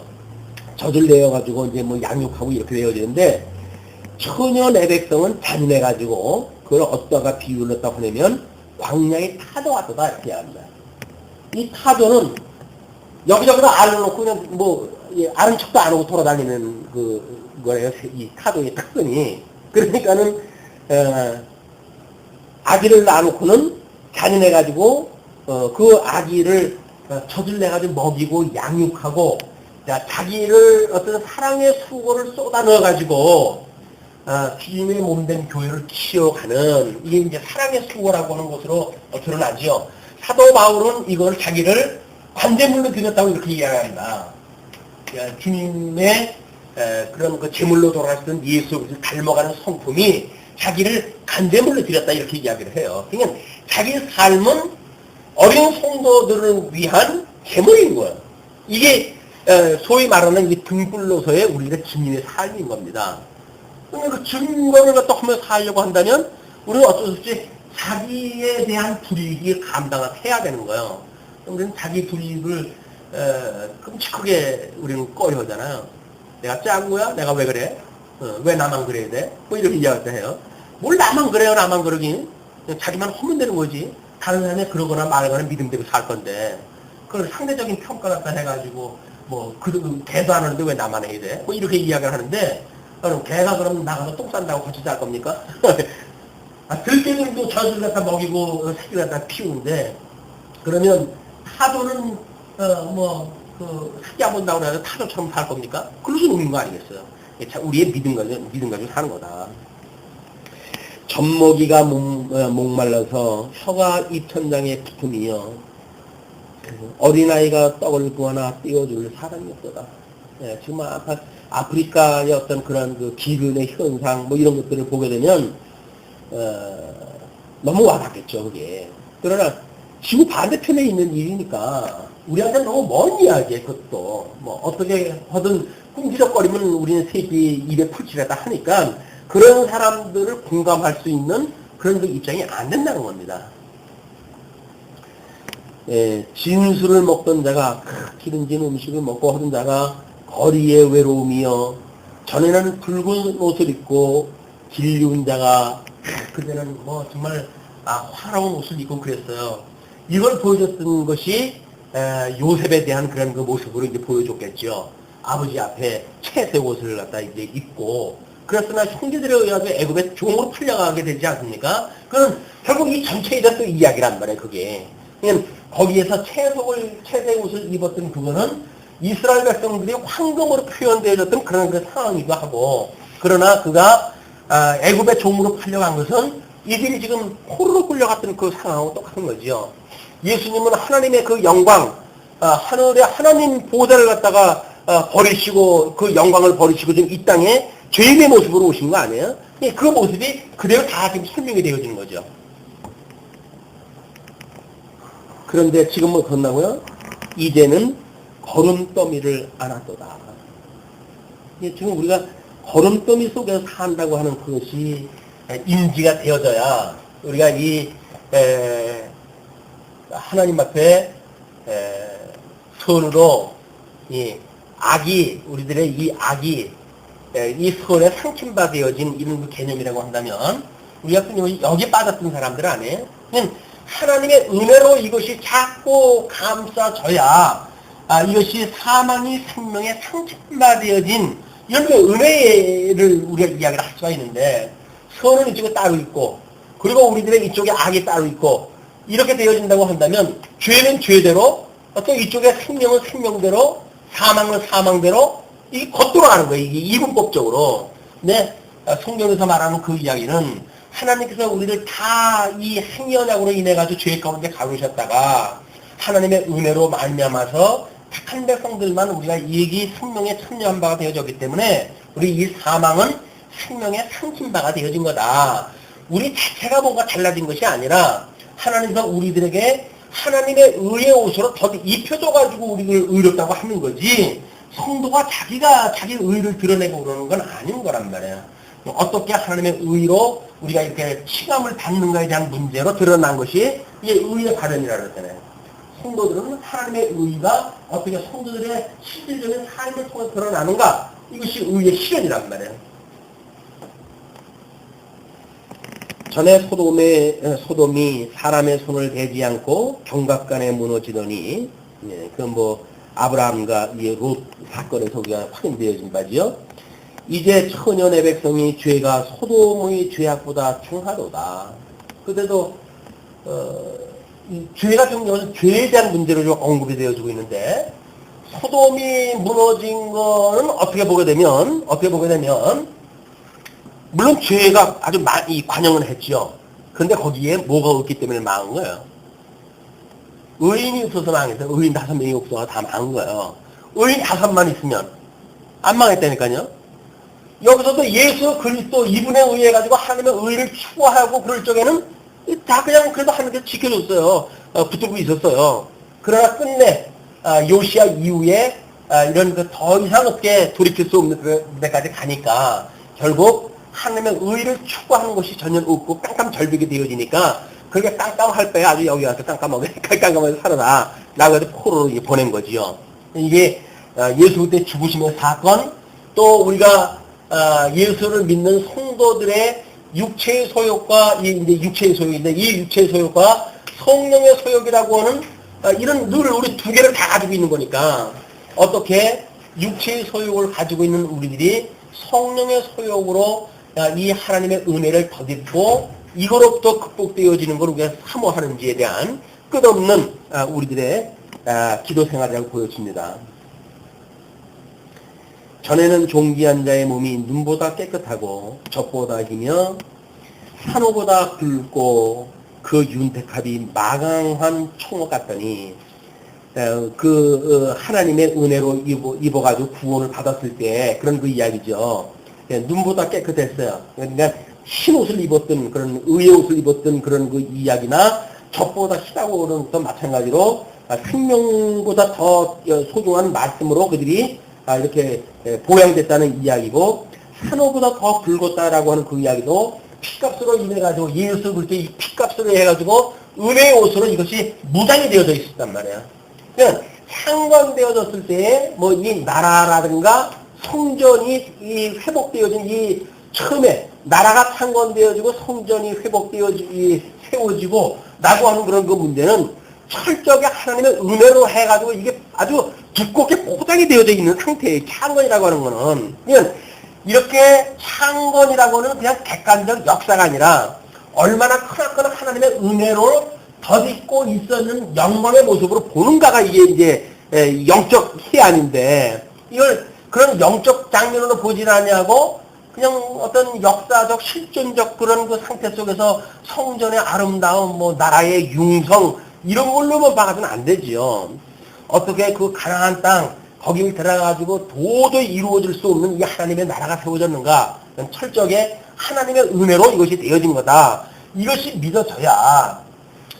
Speaker 1: 젖을 내어 가지고 이제 뭐 양육하고 이렇게 되어지는데 처녀 내백성은 잔인해 가지고 그걸 어디다가 비유를 했다고 하냐면 광야의 타도가 떠다 이렇게 합니다. 이 타도는 여기저기로 알을 놓고 그냥 아는 척도 안 하고 돌아다니는 거예요. 이 타도의 특성이. 그러니까는 아기를 낳아놓고는 잔인해가지고 그 아기를 젖을 내가지고 먹이고 양육하고 자기를 어떤 사랑의 수고를 쏟아 넣어가지고 주님의 몸된 교회를 키워가는 이게 이제 사랑의 수고라고 하는 것으로 드러나지요. 사도 바울은 이걸 자기를 관제물로 드렸다고 이렇게 이야기합니다. 주님의 그런 그 제물로 돌아가시던 예수 그리스도를 닮아가는 성품이 자기를 간제물로 드렸다 이렇게 이야기를 해요. 그러니까 자기 삶은 어린 성도들을 위한 제물인 거예요. 이게 소위 말하는 이 등불로서의 우리의 주님의 삶인 겁니다. 그러니까 그 증거를 갖다 하면서 살려고 한다면 우리는 어쩔 수 없이 자기에 대한 불이익을 감당해야 되는 거예요. 우리는 자기 불이익을 끔찍하게 우리는 꺼려하잖아요. 내가 짠 거야? 내가 왜 그래? 왜 나만 그래야 돼? 뭐 이렇게 이야기를 해요. 뭘 나만 그래요? 나만 그러긴. 자기만 하면 되는 거지. 다른 사람이 그러거나 말거나 믿음대로 살 건데 그걸 상대적인 평가 갖다 해가지고 개도 안 하는데 왜 나만 해야 돼? 뭐 이렇게 이야기를 하는데 그럼 개가 그럼 나가서 똥 싼다고 같이 살 겁니까? 들개들도 젖을 갖다 먹이고 새끼를 갖다 피우는데 그러면 타도는 새끼 안 본다고 해서 타도처럼 살 겁니까? 그럴 수 없는 거 아니겠어요? 우리의 믿음 가지고 사는 거다. 젖먹이가 목말라서 혀가 입천장에 붙으며 어린아이가 떡을 구하나 띄워줄 사람이 없더라. 지금 아프리카의 어떤 그런 그 기근의 현상 이런 것들을 보게 되면 너무 와닿겠죠 그게. 그러나 지구 반대편에 있는 일이니까 우리한테 너무 먼 이야기예요. 그것도 뭐 어떻게 하든 꿈지럭거리면 우리는 새끼 입에 풀칠했다 하니까 그런 사람들을 공감할 수 있는 그런 그 입장이 안 된다는 겁니다. 예, 진술을 먹던 자가 기름진 음식을 먹고 하던 자가 거리의 외로움이여 전에는 붉은 옷을 입고 길리운 자가 그때는 뭐 정말 화려한 옷을 입고 그랬어요. 이걸 보여줬던 것이 요셉에 대한 그런 그 모습으로 이제 보여줬겠죠. 아버지 앞에 채색 옷을 갖다 이제 입고 그랬으나 형제들에 의해서 애굽에 종으로 풀려가게 되지 않습니까? 그건 결국 이 전체에 대한 또 이야기란 말이에요. 그게. 그냥 거기에서 채색 옷을 입었던 그거는 이스라엘 백성들이 황금으로 표현되어졌던 그런 그 상황이기도 하고 그러나 그가 애굽의 종으로 팔려간 것은 이들이 지금 포로로 끌려갔던 그 상황하고 똑같은 거죠. 예수님은 하나님의 그 영광, 하늘의 하나님 보좌를 갖다가 버리시고 그 영광을 버리시고 지금 이 땅에 죄인의 모습으로 오신 거 아니에요? 그 모습이 그대로 다 지금 설명이 되어지는 거죠. 그런데 지금 뭐 건나고요? 이제는 걸음더미를 안았도다. 지금 우리가 걸음더미 속에서 산다고 하는 그것이 인지가 되어져야 우리가 이 하나님 앞에 선으로 이 악이 우리들의 이 악이 이 선에 상침받아여진 이런 그 개념이라고 한다면 우리가 여기 빠졌던 사람들 아니에요? 하나님의 은혜로 이것이 자꾸 감싸져야 이것이 사망이 생명에 상침받아여진 이런 그 은혜를 우리가 이야기를 할 수가 있는데 선은 이쪽에 따로 있고 그리고 우리들의 이쪽에 악이 따로 있고 이렇게 되어진다고 한다면 죄는 죄대로 또 이쪽에 생명은 생명대로 사망은 사망대로 이 겉돌아가는 거예요. 이게 이분법적으로. 근데 성경에서 말하는 그 이야기는 하나님께서 우리를 다 이 행위언약으로 인해 가지고 죄 가운데 가두셨다가 하나님의 은혜로 말미암아서 착한 백성들만 우리가 이익이 생명에 참여한 바가 되어졌기 때문에 우리 이 사망은 생명의 상심바가 되어진 거다. 우리 자체가 뭔가 달라진 것이 아니라 하나님께서 우리들에게 하나님의 의의 옷으로 더 입혀줘가지고 우리를 의롭다고 하는 거지 성도가 자기가 자기 의를 드러내고 그러는 건 아닌 거란 말이에요. 어떻게 하나님의 의로 우리가 이렇게 칭함을 받는가에 대한 문제로 드러난 것이 이게 의의 발현이라고 그랬잖아요. 성도들은 하나님의 의가 어떻게 성도들의 실질적인 삶을 통해 드러나는가 이것이 의의 실현이란 말이에요. 전에 소돔이 사람의 손을 대지 않고 경각간에 무너지더니 그건 뭐 아브라함과 이 롯 사건에서 우리가 확인되어진 바지요. 이제 천연의 백성이 죄가 소돔의 죄악보다 중하도다. 그때도 죄가 좀 죄에 대한 문제로 좀 언급이 되어지고 있는데 소돔이 무너진 거는 어떻게 보게 되면 물론 죄가 아주 많이 관영을 했죠. 그런데 거기에 뭐가 없기 때문에 망한 거예요. 의인이 없어서 망했어요. 의인 5명이 없어서 다 망한 거예요. 의인 5만 있으면 안 망했다니까요. 여기서도 예수 그리스도 이분에 의해 가지고 하나님의 의를 추구하고 그럴 적에는 다 그냥 그래도 하나님께서 지켜줬어요. 붙들고 있었어요. 그러나 끝내 요시야 이후에 이런 그 더 이상 어떻게 돌이킬 수 없는 데까지 가니까 결국 하나님의 의를 추구하는 것이 전혀 없고 깜깜절벽이 되어지니까 그렇게 깜깜할 바에 아주 여기 와서 깜깜하게 살아라 라고 해서 포로로 보낸 거지요. 이게 예수 그때 죽으시는 사건 또 우리가 예수를 믿는 성도들의 육체의 소욕과 이제 육체의 소욕인데 이 육체의 소욕과 성령의 소욕이라고 하는 이런 늘 우리 두 개를 다 가지고 있는 거니까 어떻게 육체의 소욕을 가지고 있는 우리들이 성령의 소욕으로 이 하나님의 은혜를 덧입고 이거로부터 극복되어지는 걸 우리가 사모하는지에 대한 끝없는 우리들의 기도 생활이라고 보여집니다. 전에는 종기한 자의 몸이 눈보다 깨끗하고 젖보다 희며 산호보다 굵고 그 윤택합이 마강한 총옥 같더니 하나님의 은혜로 입어가지고 구원을 받았을 때 그런 그 이야기죠. 눈보다 깨끗했어요. 그러니까 흰 옷을 입었던 그런 의의 옷을 입었던 그런 그 이야기나 젖보다 희다고 그런 것도 마찬가지로 생명보다 더 소중한 말씀으로 그들이 이렇게 보양됐다는 이야기고, 산호보다 더 붉었다라고 하는 그 이야기도 피값으로 인해가지고 예수 그렇게 이 피값으로 해가지고 은혜의 옷으로 이것이 무장이 되어져 있었단 말이야. 그러니까 상관되어졌을 때에 뭐 이 나라라든가 성전이 이 회복되어진 이 처음에 나라가 창건되어지고 성전이 세워지고 라고 하는 그런 그 문제는 철저하게 하나님의 은혜로 해가지고 이게 아주 두껍게 포장이 되어져 있는 상태의 창건이라고 하는 거는. 그러니까 이렇게 창건이라고 하는 그냥 객관적 역사가 아니라 얼마나 크나큰 하나님의 은혜로 덧입고 있었는 영광의 모습으로 보는가가 이게 이제 영적 해안인데, 이걸 그런 영적 장면으로 보지 않냐고 그냥 어떤 역사적 실존적 그런 그 상태 속에서 성전의 아름다움, 뭐 나라의 융성 이런 걸로만 봐서는 안 되지요. 어떻게 그 가나안 땅 거기 들어가가지고 도저히 이루어질 수 없는 이 하나님의 나라가 세워졌는가? 철저하게 하나님의 은혜로 이것이 되어진 거다. 이것이 믿어져야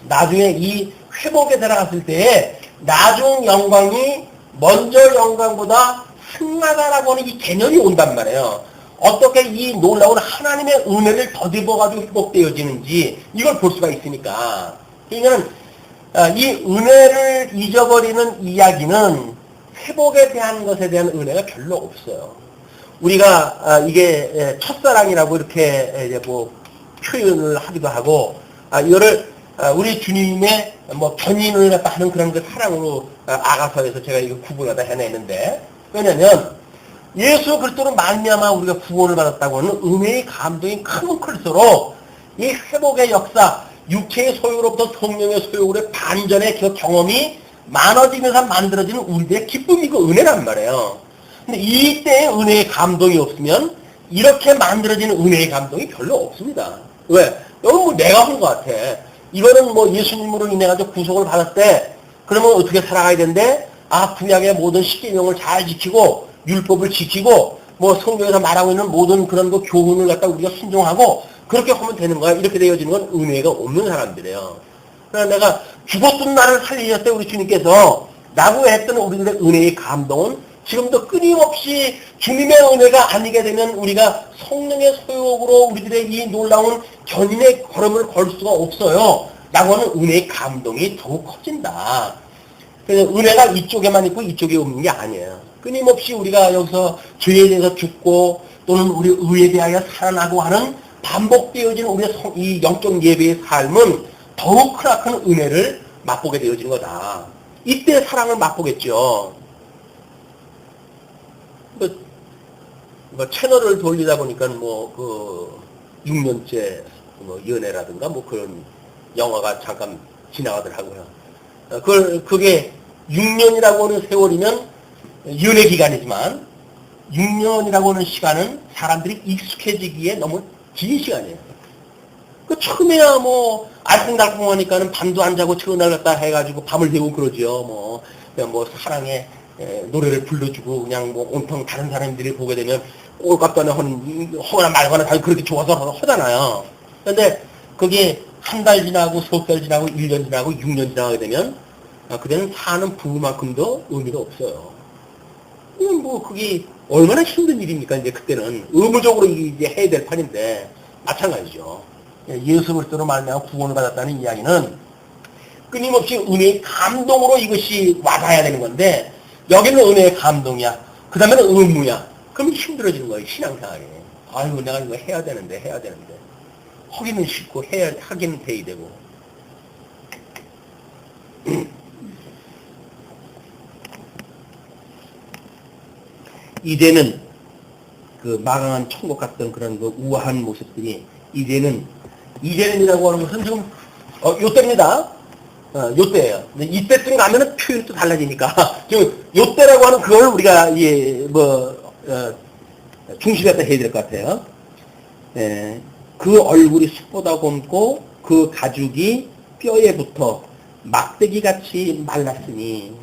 Speaker 1: 나중에 이 회복에 들어갔을 때에 나중 영광이 먼저 영광보다 승하다라고 하는 이 개념이 온단 말이에요. 어떻게 이 놀라운 하나님의 은혜를 더듬어가지고 회복되어지는지 이걸 볼 수가 있으니까. 그러니까 이 은혜를 잊어버리는 이야기는 회복에 대한 것에 대한 은혜가 별로 없어요. 우리가 이게 첫사랑이라고 이렇게 이제 뭐 표현을 하기도 하고, 이거를 우리 주님의 뭐 견인을 갖다 하는 그런 그 사랑으로 아가서에서 제가 이거 구분하다 해내는데, 왜냐면 예수 그리스도로 말미암아 우리가 구원을 받았다고 하는 은혜의 감동이 크면 클수록 이 회복의 역사, 육체의 소유로부터 성령의 소유로의 반전의 그 경험이 많아지면서 만들어지는 우리들의 기쁨이 그 은혜란 말이에요. 근데 이때의 은혜의 감동이 없으면 이렇게 만들어지는 은혜의 감동이 별로 없습니다. 왜? 이건 뭐 내가 한 것 같아. 이거는 뭐 예수님으로 인해가지고 구속을 받았을 때 그러면 어떻게 살아가야 되는데, 구약의 모든 십계명을 잘 지키고 율법을 지키고 뭐 성경에서 말하고 있는 모든 그런 그 교훈을 갖다 우리가 순종하고 그렇게 하면 되는 거야. 이렇게 되어지는 건 은혜가 없는 사람들이에요. 그래서 내가 죽었던 나를 살리셨을 때 우리 주님께서 라고 했던 우리들의 은혜의 감동은 지금도 끊임없이 주님의 은혜가 아니게 되면 우리가 성령의 소욕으로 우리들의 이 놀라운 견인의 걸음을 걸 수가 없어요. 라고 하는 은혜의 감동이 더욱 커진다. 그래서 은혜가 이쪽에만 있고 이쪽에 없는 게 아니에요. 끊임없이 우리가 여기서 죄에 대해서 죽고 또는 우리 의에 대하여 살아나고 하는 반복되어지는 우리의 이 영적 예배의 삶은 더욱 크나큰 은혜를 맛보게 되어지는 거다. 이때 사랑을 맛보겠죠. 뭐 채널을 돌리다 보니까 뭐 6년째 뭐 연애라든가 뭐 그런 영화가 잠깐 지나가더라고요. 그게 6년이라고 하는 세월이면 연애 기간이지만 6년이라고 하는 시간은 사람들이 익숙해지기에 너무 긴 시간이에요. 그 처음에야 뭐 알콩달콩하니까는 밤도 안 자고 전화를 갖다 해가지고 밤을 새고 그러죠. 그냥 뭐 사랑의 노래를 불러주고 그냥 뭐 온통 다른 사람들이 보게 되면 꼴값도 안 허거나 말거나 다 그렇게 좋아서 하잖아요. 근데 그게 한 달 지나고 석 달 지나고 1년 지나고 6년 지나게 되면 그때는 사는 부만큼도 의미가 없어요. 뭐 그게 얼마나 힘든 일입니까? 이제 그때는 의무적으로 이제 해야 될 판인데 마찬가지죠. 예수 그리스도로 말미암아 구원을 받았다는 이야기는 끊임없이 은혜의 감동으로 이것이 와닿아야 되는 건데, 여기는 은혜의 감동이야. 그 다음에는 의무야. 그럼 힘들어지는 거예요, 신앙생활이. 아유, 내가 이거 해야 되는데. 하기는 쉽고, 하기는 돼야 되고. 이제는 그 망한 천국 같던 그런 그 우아한 모습들이 이제는이라고 하는 것은 지금 요때입니다. 요때예요. 근데 이때쯤 가면은 표현이 또 달라지니까 지금 요때라고 하는 그걸 우리가 중심에다 해야 될 것 같아요. 그 얼굴이 숯보다 곰고 그 가죽이 뼈에 붙어 막대기 같이 말랐으니,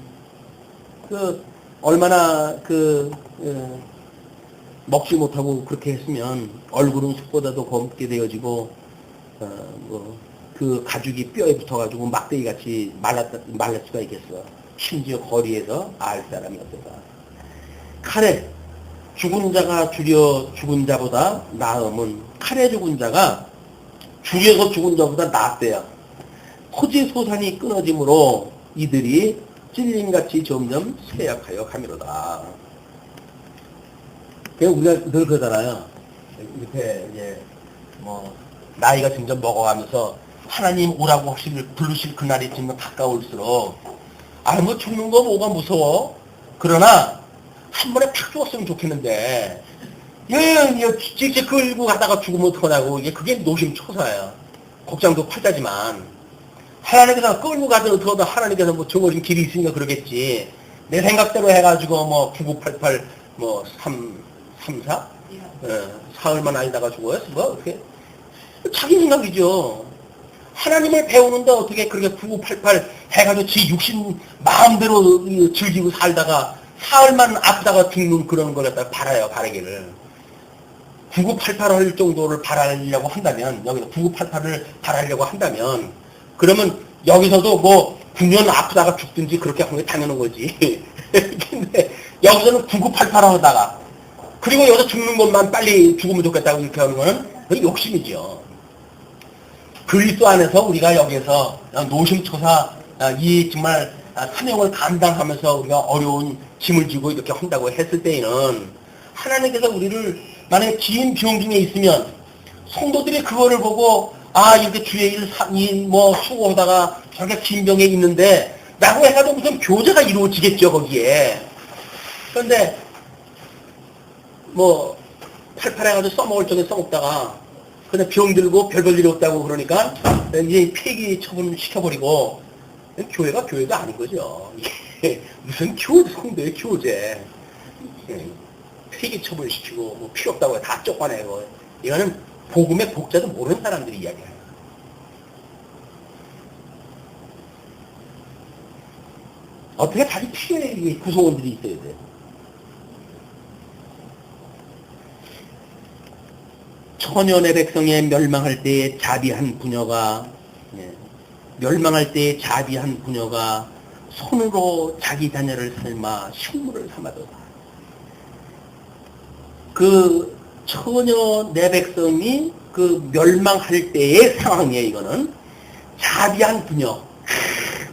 Speaker 1: 얼마나 먹지 못하고 그렇게 했으면 얼굴은 숯보다도 검게 되어지고 그 가죽이 뼈에 붙어가지고 막대기같이 말랄 수가 있겠어. 심지어 거리에서 알 사람이 없어서. 칼에 죽은 자가 죽은 자보다 나음은 칼에 죽은 자가 죽여서 죽은 자보다 낫대요. 토지 소산이 끊어짐으로 이들이 찔림같이 점점 쇠약하여 가미로다. 우리가 늘 그러잖아요. 이렇게 이제 뭐 나이가 점점 먹어가면서 하나님 오라고 부르실 그날이 점점 가까울수록 뭐 죽는 거 뭐가 무서워? 그러나 한 번에 팍 죽었으면 좋겠는데 직접 끌고 가다가 죽으면 어떡하냐고. 그게 노심초사예요. 곡장도 팔자지만 하나님께서 끌고 가든 어떡하든 하나님께서 뭐 정해진 길이 있으니까 그러겠지. 내 생각대로 해가지고 뭐 9988 뭐 334? 사흘만 아니다가 죽어요? 뭐 어떻게? 자기 생각이죠. 하나님을 배우는데 어떻게 그렇게 9988 해가지고 지 육신 마음대로 즐기고 살다가 사흘만 아프다가 죽는 그런 걸 갖다가 바라요, 바라기를. 9988 할 정도를 바라려고 한다면, 여기서 9988을 바라려고 한다면, 그러면 여기서도 뭐 9년 아프다가 죽든지 그렇게 하는 게 당연한 거지. 근데 여기서는 9988 하다가, 그리고 여기서 죽는 것만 빨리 죽으면 좋겠다고 이렇게 하는 거는 그게 욕심이죠. 그리스도 안에서 우리가 여기에서 노심초사 이 정말 사명을 감당하면서 우리가 어려운 짐을 지고 이렇게 한다고 했을 때에는 하나님께서 우리를 만약에 긴 병 중에 있으면 성도들이 그거를 보고 이렇게 주의 일 뭐 수고하다가 저렇게 긴 병에 있는데 라고 해가지고 무슨 교제가 이루어지겠죠 거기에. 그런데 뭐 팔팔해가지고 써먹을 적에 써먹다가 그냥 병 들고 별별 일이 없다고 그러니까 이제 폐기 처분 시켜버리고 교회가 아닌 거죠. 무슨 성도의 교제. 폐기 처분시키고 뭐 필요 없다고 다 쫓아내고. 이거는 복음의 복자도 모르는 사람들이 이야기해요. 어떻게 다시 필요해 구성원들이 있어야 돼. 천연의 백성에 멸망할 때에 자비한 부녀가 멸망할 때에 자비한 부녀가 손으로 자기 자녀를 삶아 식물을 삼아도다. 그 처녀 내 백성이 그 멸망할 때의 상황이에요. 이거는 자비한 부녀,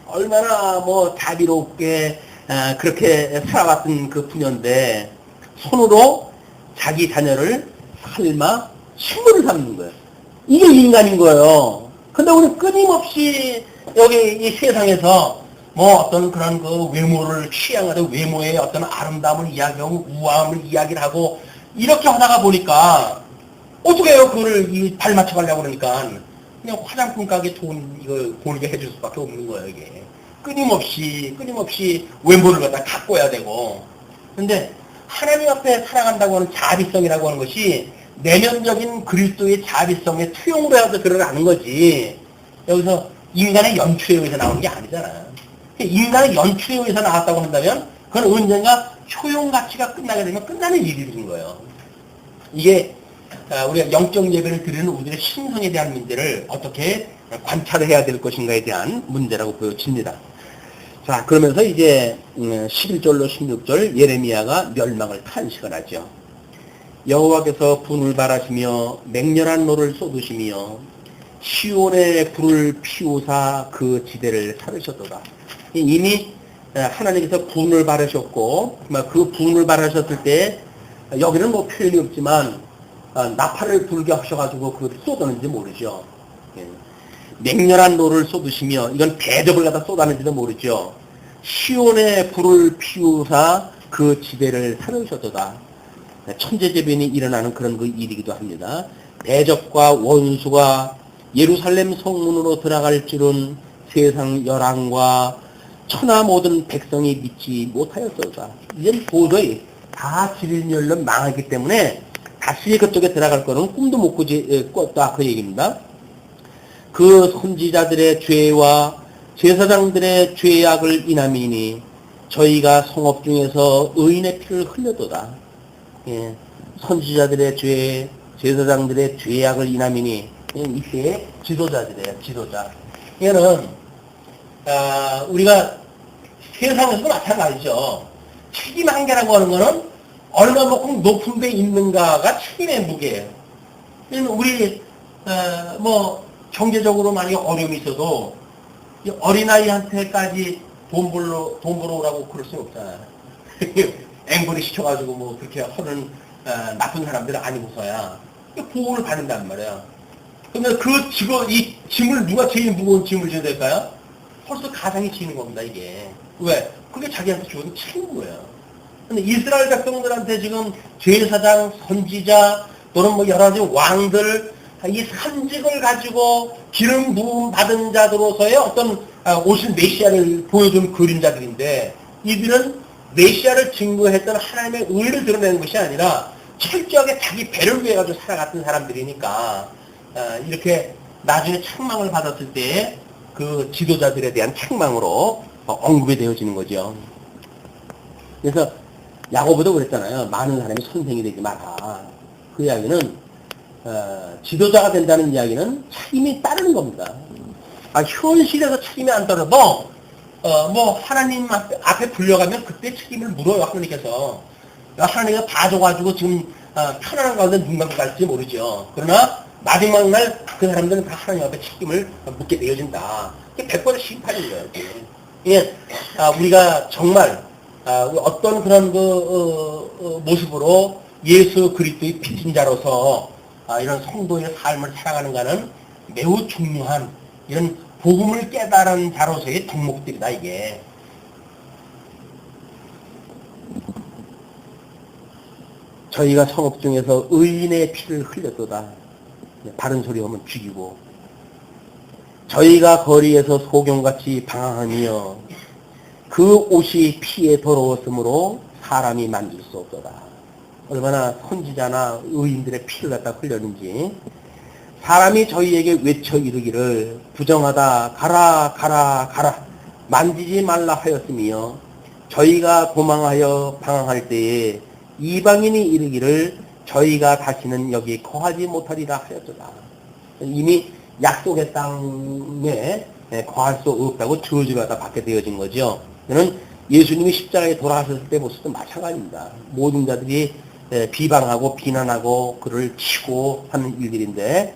Speaker 1: 얼마나 뭐 자비롭게 그렇게 살아왔던 그 부녀인데 손으로 자기 자녀를 삶아 식물을 삼는 거예요. 이게 인간인 거예요. 근데 우리 끊임없이 여기 이 세상에서 뭐 어떤 그런 그 외모를 취향하는 외모의 어떤 아름다움을 이야기하고 우아함을 이야기를 하고 이렇게 하다가 보니까 어떻게 해요? 그거를 발 맞춰가려고 그러니까 그냥 화장품 가게 돈 이거 보이게 해줄 수밖에 없는 거예요. 이게 끊임없이 외모를 갖다 가꿔야 되고. 근데 하나님 앞에 살아간다고 하는 자비성이라고 하는 것이 내면적인 그리스도의 자비성의 투영으로 해서 들어가는 거지. 여기서 인간의 연출에 의해서 나오는 게 아니잖아. 인간의 연출에 의해서 나왔다고 한다면 그건 언젠가 효용 가치가 끝나게 되면 끝나는 일인 거예요. 이게 우리가 영적 예배를 드리는 우리의 신성에 대한 문제를 어떻게 관찰을 해야 될 것인가에 대한 문제라고 보여집니다. 자, 그러면서 이제 11절로 16절 예레미야가 멸망을 탄식을 하죠. 여호와께서 분을 발하시며 맹렬한 노를 쏟으시며 시온의 불을 피우사 그 지대를 사르셨도다. 이미 하나님께서 분을 바르셨고 그 분을 바르셨을 때 여기는 뭐 표현이 없지만 나팔을 불게 하셔가지고 그걸 쏟았는지 모르죠. 맹렬한 노를 쏟으시며 이건 대접을 갖다 쏟았는지도 모르죠. 시온의 불을 피우사 그 지대를 사르셨도다. 천재재변이 일어나는 그런 그 일이기도 합니다. 대적과 원수가 예루살렘 성문으로 들어갈 줄은 세상 열왕과 천하 모든 백성이 믿지 못하였도다. 이젠 도저히 다 지릴렬로 망하기 때문에 다시 그쪽에 들어갈 거는 꿈도 못 꿨다 그 얘기입니다. 그 선지자들의 죄와 제사장들의 죄악을 인함이니 저희가 성읍 중에서 의인의 피를 흘려도다. 선지자들의 죄, 제사장들의 죄악을 인함이니 이때의 지도자들이에요. 지도자. 얘는 우리가 세상에서도 마찬가지죠. 책임 한계라고 하는 거는 얼마만큼 높은 데 있는가가 책임의 무게예요. 우리 뭐 경제적으로 만약에 어려움이 있어도 이 어린아이한테까지 돈 벌러 오라고 그럴 수는 없잖아요. 앵벌이 시켜가지고 뭐 그렇게 하는 나쁜 사람들은 아니고서야 보호를 받는단 말이야. 근데 이 짐을 누가 제일 무거운 짐을 져야 될까요? 벌써 가장이 지는 겁니다, 이게. 왜? 그게 자기한테 주어진 책임인 거예요. 근데 이스라엘 백성들한테 지금 제사장, 선지자, 또는 뭐 여러 가지 왕들, 이 산직을 가지고 기름 부음 받은 자들로서의 어떤 오신 메시아를 보여준 그림자들인데, 이들은 메시아를 증거했던 하나님의 의를 드러내는 것이 아니라 철저하게 자기 배를 위해 가지고 살아갔던 사람들이니까 이렇게 나중에 책망을 받았을 때 그 지도자들에 대한 책망으로 언급이 되어지는 거죠. 그래서 야고보도 그랬잖아요. 많은 사람이 선생이 되지 마라. 그 이야기는 지도자가 된다는 이야기는 책임이 따르는 겁니다. 현실에서 책임이 안 따라도 뭐 하나님 앞에 불려가면 그때 책임을 물어요. 하나님께서. 하나님이 봐줘가지고 지금 편안한 가운데 눈 감고 갈지 모르죠. 그러나 마지막 날 그 사람들은 다 하나님 앞에 책임을 묻게 되어진다. 이게 100번의 심판인 거예요. 이게 우리가 정말 어떤 그런 모습으로 예수 그리스도의 빚진 자로서 이런 성도의 삶을 살아가는가는 매우 중요한 이런 복음을 깨달은 자로서의 덕목들이다, 이게. 저희가 성읍 중에서 의인의 피를 흘렸도다. 바른 소리 하면 죽이고, 저희가 거리에서 소경같이 방황하며 그 옷이 피에 더러웠으므로 사람이 만질 수 없도다. 얼마나 선지자나 의인들의 피를 갖다 흘렸는지. 사람이 저희에게 외쳐 이르기를 부정하다, 가라 가라 가라, 만지지 말라 하였으며, 저희가 도망하여 방황할 때에 이방인이 이르기를 저희가 다시는 여기 거하지 못하리라 하였도다. 이미 약속의 땅에 거할 수 없다고 저주가 다 받게 되어진 거죠. 이는 예수님이 십자가에 돌아가셨을 때 모습도 마찬가지입니다. 모든 자들이 비방하고 비난하고 그를 치고 하는 일들인데,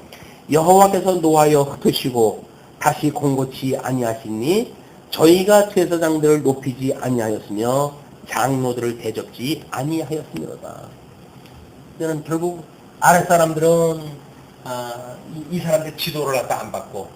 Speaker 1: 여호와께서 노하여 흩으시고 다시 공고치 아니하시니 저희가 제사장들을 높이지 아니하였으며 장로들을 대접지 아니하였으므로다. 저는 결국 아랫사람들은 이 사람들 지도를 갖다 안 받고,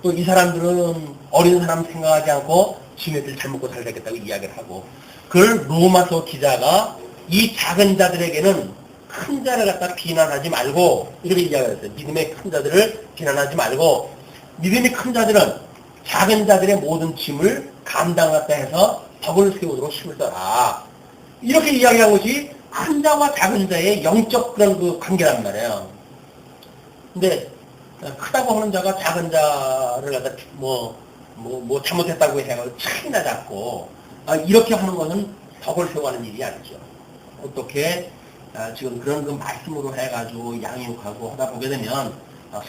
Speaker 1: 또 이 사람들은 어린 사람 생각하지 않고 지네들 잘 먹고 살겠다고 이야기를 하고, 그걸 로마서 기자가 이 작은 자들에게는 큰 자를 갖다 비난하지 말고 이렇게 이야기를 했어요. 믿음의 큰 자들을 비난하지 말고, 믿음의 큰 자들은 작은 자들의 모든 짐을 감당하다 해서 덕을 세우도록 힘을 써라. 이렇게 이야기한 것이 큰 자와 작은 자의 영적 그런 그 관계란 말이에요. 근데 크다고 하는 자가 작은 자를 갖다 뭐 잘못했다고 해가지고 차이나 잡고 이렇게 하는 것은 덕을 세워가는 일이 아니죠. 어떻게 지금 그런 그 말씀으로 해가지고 양육하고 하다 보게 되면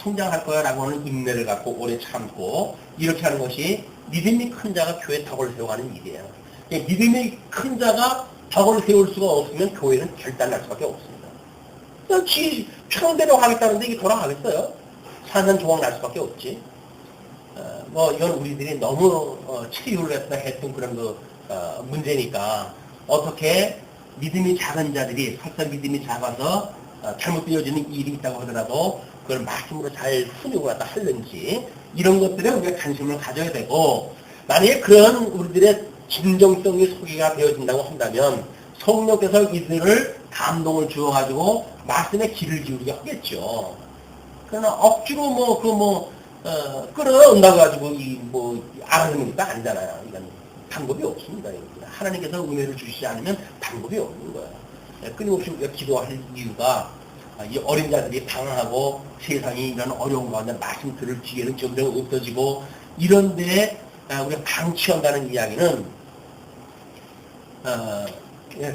Speaker 1: 성장할 거야라고 하는 인내를 갖고 오래 참고 이렇게 하는 것이 믿음이 큰 자가 교회 덕을 세워가는 일이에요. 믿음이 큰 자가 덕을 세울 수가 없으면 교회는 결단날 수밖에 없습니다. 그냥 지 편대로 하겠다는데 이게 돌아가겠어요? 산산조각 날 수밖에 없지. 이건 우리들이 너무 체유를 했다 했던 그런 문제니까, 어떻게 믿음이 작은 자들이 설사 믿음이 작아서 잘못되어지는 일이 있다고 하더라도 그걸 말씀으로 잘 훈육을 갖다 하는지, 이런 것들에 우리가 관심을 가져야 되고, 만약에 그런 우리들의 진정성이 소개가 되어진다고 한다면 성령께서 이들을 감동을 주어가지고 말씀에 귀를 기울이게 하겠죠. 그러나 억지로 끌어온다고 가지고 알아듣는가 아니잖아요. 이건 방법이 없습니다. 하나님께서 은혜를 주시지 않으면 방법이 없는 거예요. 끊임없이 우리가 기도할 이유가 이 어린 자들이 방황하고 세상이 이런 어려운 가운데 말씀 들을 기회는 점점 없어지고 이런 데에 우리가 방치한다는 이야기는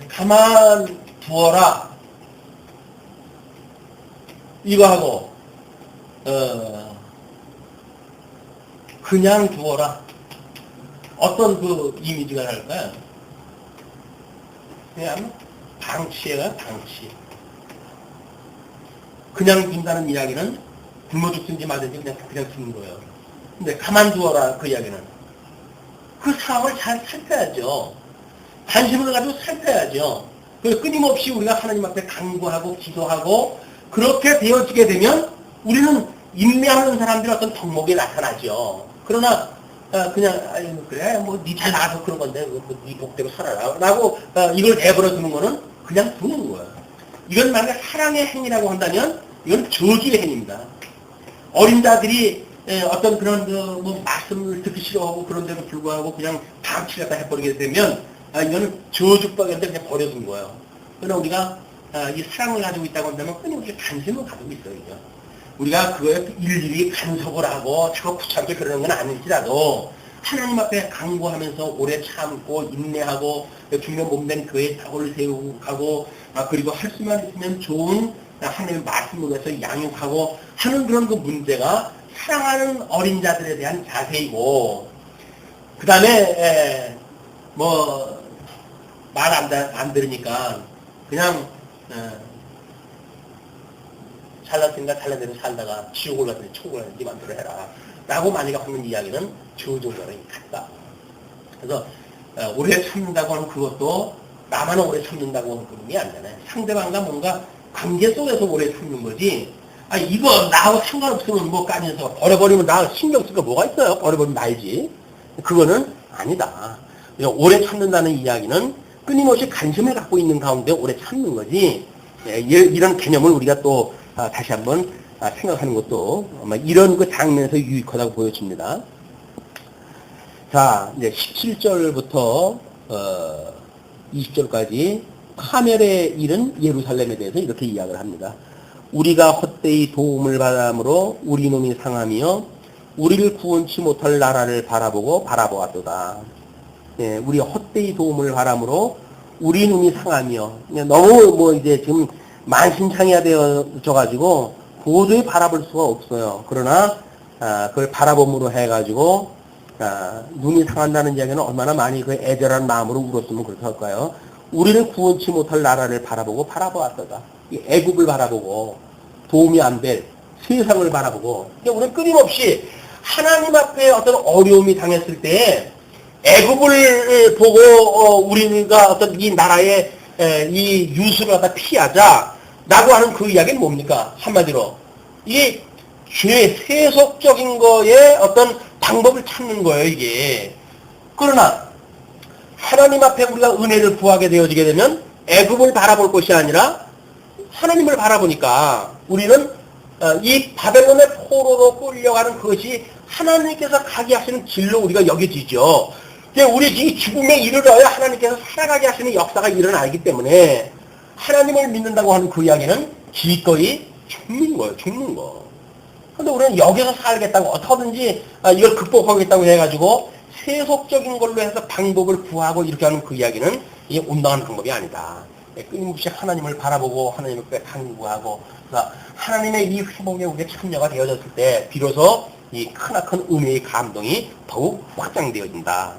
Speaker 1: 가만 두어라 이거 하고 그냥 두어라. 어떤 그 이미지가 나올까요? 그냥 방치해가 방치. 그냥 둔다는 이야기는 굶어 죽든지 마든지 그냥 죽는 거예요. 근데 가만두어라 그 이야기는 그 상황을 잘 살펴야죠. 관심을 가지고 살펴야죠. 그 끊임없이 우리가 하나님 앞에 간구하고 기도하고 그렇게 되어지게 되면 우리는 인내하는 사람들의 어떤 덕목이 나타나죠. 그러나 그냥 아유 그래 뭐 니 잘 나가서 그런 건데 뭐 니 복대로 살아라 라고 이걸 내버려 두는 거는 그냥 두는 거예요. 이건 만약에 사랑의 행위라고 한다면 이건 저주의 행위입니다. 어린 자들이 어떤 그런 뭐 말씀을 듣기 싫어하고 그런 데도 불구하고 그냥 방치 갖다 해버리게 되면 이거는 저주법인데 그냥 버려둔 거예요. 그러나 우리가 이 사랑을 가지고 있다고 한다면 끊임없이 관심을 가지고 있어요. 우리가 그거에 일일이 간섭을 하고 자꾸 귀찮게 그러는 건 아닐지라도 하나님 앞에 간구하면서 오래 참고 인내하고 주님의 몸된 교회에 덕을 세우고 그리고 할 수만 있으면 좋은 하나님의 말씀을 위해서 양육하고 하는 그런 그 문제가 사랑하는 어린 자들에 대한 자세이고 그 다음에 뭐 말 안 들으니까 그냥 잘났으니까 잘난 대로 살다가 지옥을 가든지 천국을 가든지 맘대로 해라 라고 만약에 하는 이야기는 저주거는 같다. 그래서 오래 참는다고 하는 그것도 나만 오래 참는다고 하는 그림이 아니잖아요. 상대방과 뭔가 관계 속에서 오래 참는 거지. 이거 나하고 상관없으면 뭐 까면서 버려버리면 나 신경 쓸 거 뭐가 있어요. 버려버리면 말지. 그거는 아니다. 오래 참는다는 이야기는 끊임없이 관심을 갖고 있는 가운데 오래 참는 거지. 이런 개념을 우리가 또 다시 한번 생각하는 것도 아마 이런 그 장면에서 유익하다고 보여집니다. 자, 이제 17절부터 20절까지 파멸에 이른 예루살렘에 대해서 이렇게 이야기를 합니다. 우리가 헛되이 도움을 받음으로 우리 놈이 상하며 우리를 구원치 못할 나라를 바라보았도다. 예, 우리 헛되이 도움을 바람으로 우리 놈이 상하며 너무 뭐 이제 지금 만신창이가 되어져 가지고 도저히 바라볼 수가 없어요. 그러나 그걸 바라봄으로 해가지고 눈이 상한다는 이야기는 얼마나 많이 그 애절한 마음으로 울었으면 그렇게 할까요? 우리를 구원치 못할 나라를 바라보았다가 애굽을 바라보고 도움이 안 될 세상을 바라보고 우리는 끊임없이 하나님 앞에 어떤 어려움이 당했을 때 애굽을 보고 우리가 어떤 이 나라의 이 유수를 갖다 피하자라고 하는 그 이야기는 뭡니까? 한마디로 이 죄 세속적인 거에 어떤 방법을 찾는 거예요, 이게. 그러나 하나님 앞에 우리가 은혜를 구하게 되어지게 되면 애굽을 바라볼 것이 아니라 하나님을 바라보니까 우리는 이 바벨론의 포로로 끌려가는 그것이 하나님께서 가게 하시는 길로 우리가 여겨지죠. 우리 이 죽음에 이르러야 하나님께서 살아가게 하시는 역사가 일어나기 때문에 하나님을 믿는다고 하는 그 이야기는 기꺼이 죽는 거예요. 죽는 거. 근데 우리는 여기서 살겠다고 어떻게든지 이걸 극복하겠다고 해가지고 세속적인 걸로 해서 방법을 구하고 이렇게 하는 그 이야기는 이게 온당한 방법이 아니다. 끊임없이 하나님을 바라보고 하나님을 간구하고 하나님의 이 회복에 우리가 참여가 되어졌을 때 비로소 이 크나큰 은혜의 감동이 더욱 확장되어진다.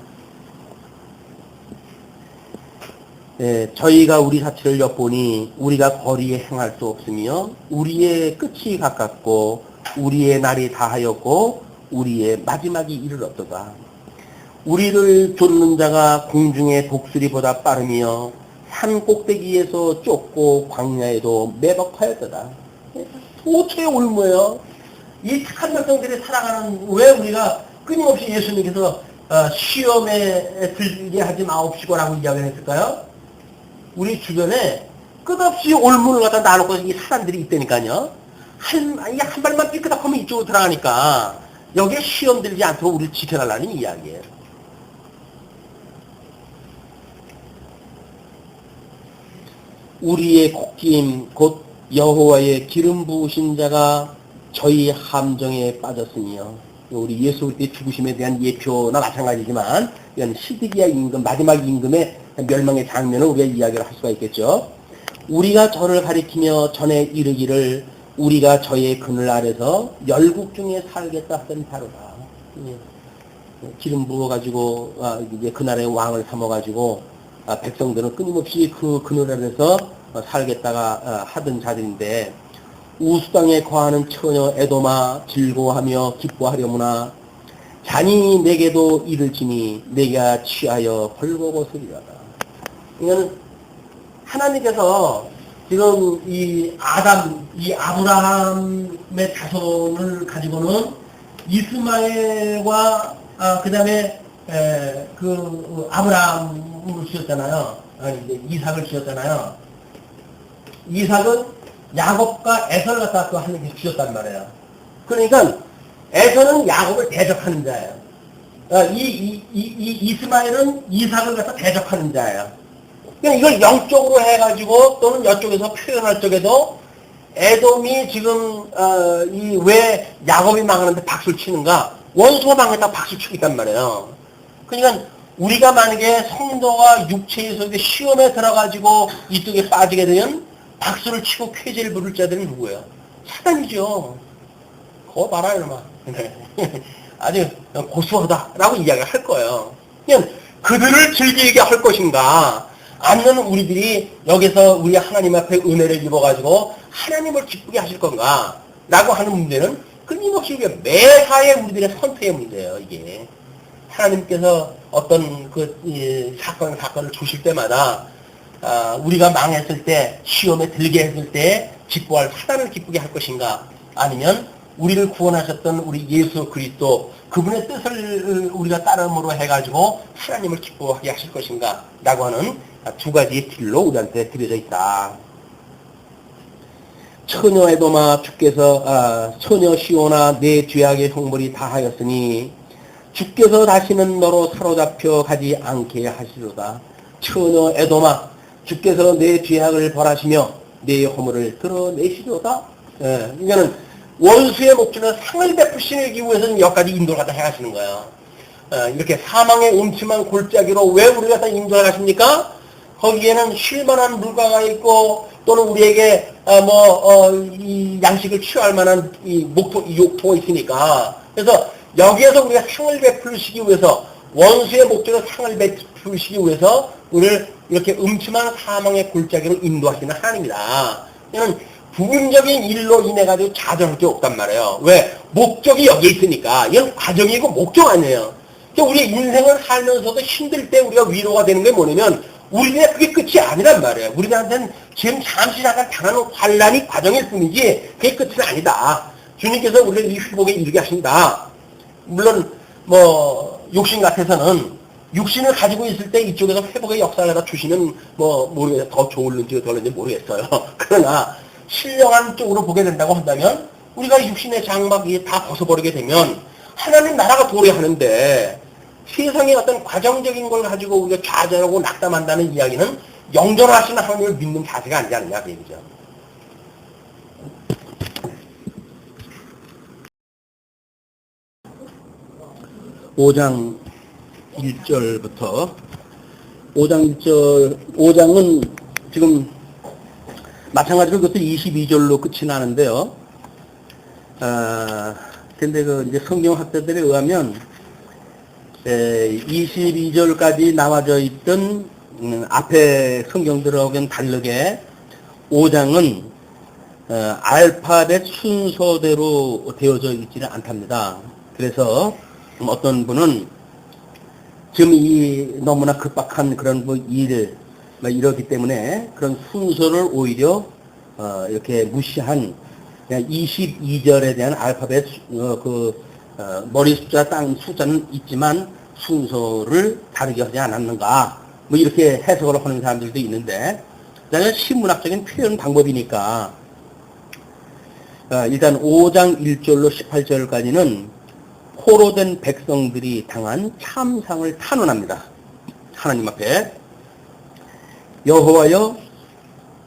Speaker 1: 저희가 우리 자체를 엿보니 우리가 거리에 행할 수 없으며 우리의 끝이 가깝고 우리의 날이 다하였고 우리의 마지막이 이르렀도다. 우리를 쫓는 자가 공중의 독수리보다 빠르며 산 꼭대기에서 쫓고 광야에도 매복하였도다. 도처에 올무예요. 이 착한 백성들이 살아가는 왜 우리가 끊임없이 예수님께서 시험에 들게 하지 마옵시고라고 이야기를 했을까요? 우리 주변에 끝없이 올문을 갖다 놔놓고 이 사람들이 있다니까요. 한 발만 삐끗하면 이쪽으로 들어가니까 여기에 시험 들지 않도록 우리를 지켜달라는 이야기예요. 우리의 콧김 곧 여호와의 기름 부으신 자가 저희 함정에 빠졌으며 우리 예수 그리스도의 죽으심에 대한 예표나 마찬가지지만 이건 시드기야 임금 마지막 임금의 멸망의 장면을 우리가 이야기를 할 수가 있겠죠. 우리가 저를 가리키며 전에 이르기를 우리가 저의 그늘 아래서 열국 중에 살겠다 하던 바로다. 기름 부어가지고 이제 그날의 왕을 삼아가지고 백성들은 끊임없이 그 그늘 아래서 살겠다가 하던 자들인데 우수당에 거하는 처녀 에돔아 즐거워하며 기뻐하려무나 잔이 내게도 이를지니 내가 취하여 벌거벗으리라다. 이거는 하나님께서 지금 이 아브라함의 자손을 가지고는 이스마엘과 그 다음에 아브라함을 지었잖아요. 이제 이삭을 지었잖아요. 이삭은 야곱과 에서를 갖다 또 하나님께서 지었단 말이에요. 그러니까 에서는 야곱을 대적하는 자예요. 이스마엘은 이삭을 갖다 대적하는 자예요. 그러니까 이걸 영적으로 해가지고 또는 이쪽에서 표현할 적에도 에돔이 지금 왜 야곱이 망하는데 박수를 치는가? 원수가 망했다고 박수 치고 있단 말이에요. 그러니까 우리가 만약에 성도가 육체에서 시험에 들어가지고 이쪽에 빠지게 되면 박수를 치고 쾌제를 부를 자들은 누구예요? 사단이죠. 그거 봐라 이놈아. 아주 고수하다라고 이야기를 할 거예요. 그냥 그들을 즐기게 할 것인가? 아니면 우리들이 여기서 우리 하나님 앞에 은혜를 입어가지고 하나님을 기쁘게 하실 건가? 라고 하는 문제는 끊임없이 매사에 우리들의 선택의 문제예요, 이게. 하나님께서 어떤 사건을 주실 때마다, 우리가 망했을 때, 시험에 들게 했을 때, 기뻐할 사단을 기쁘게 할 것인가? 아니면 우리를 구원하셨던 우리 예수 그리스도, 그분의 뜻을 우리가 따름으로 해가지고 하나님을 기뻐하게 하실 것인가? 라고 하는 두 가지의 길로 우리한테 드려져 있다. 처녀 에돔아 주께서 처녀 시온아 내 죄악의 형벌이 다하였으니 주께서 다시는 너로 사로잡혀 가지 않게 하시로다. 처녀 에돔아 주께서 내 죄악을 벌하시며 내 허물을 드러내시로다. 이거는 원수의 목적은 상을 베푸시기 위해서는 여기까지 인도를 갖다 해가시는 거예요. 이렇게 사망의 음침한 골짜기로 왜 우리가 다 인도를 하십니까? 거기에는 쉴만한 물가가 있고 또는 우리에게 이 양식을 취할 만한 이 욕토가 있으니까. 그래서 여기에서 우리가 상을 베풀시기 위해서 원수의 목적은 상을 베풀시기 위해서 우리를 이렇게 음침한 사망의 골짜기로 인도하시는 하나님이다. 이는 부분적인 일로 인해 가지고 좌절할 게 없단 말이에요. 왜? 목적이 여기에 있으니까. 이건 과정이고 목적 아니에요. 그러니까 우리 인생을 살면서도 힘들 때 우리가 위로가 되는 게 뭐냐면 우리는 그게 끝이 아니란 말이에요. 우리한테는 지금 잠시 잠깐 당하는 환란이 과정일 뿐이지 그게 끝은 아니다. 주님께서 우리를 이 회복에 이르게 하신다. 물론 육신 같아서는 육신을 가지고 있을 때 이쪽에서 회복의 역사를 다 주시면 모르겠어요. 더 좋을는지 덜는지 모르겠어요. 그러나 신령한 쪽으로 보게 된다고 한다면 우리가 육신의 장막이 다 벗어버리게 되면 하나님 나라가 도래하는데 세상의 어떤 과정적인 걸 가지고 우리가 좌절하고 낙담한다는 이야기는 영존하시는 하나님을 믿는 자세가 아니지 않느냐 그 얘기죠. (5장 1절부터) 5장은 지금 마찬가지로 그것도 22절로 끝이 나는데요. 근데 이제 성경학자들에 의하면 22절까지 나와져 있던 앞에 성경들하고는 다르게 5장은 알파벳 순서대로 되어져 있지는 않답니다. 그래서 어떤 분은 지금 이 너무나 급박한 그런 일 이러기 때문에 그런 순서를 오히려 이렇게 무시한 그냥 22절에 대한 알파벳 머리 숫자 땅 숫자는 있지만 순서를 다르게 하지 않았는가 이렇게 해석을 하는 사람들도 있는데 그다음에 신문학적인 표현 방법이니까 일단 5장 1절로 18절까지는 포로된 백성들이 당한 참상을 탄원합니다. 하나님 앞에 여호와여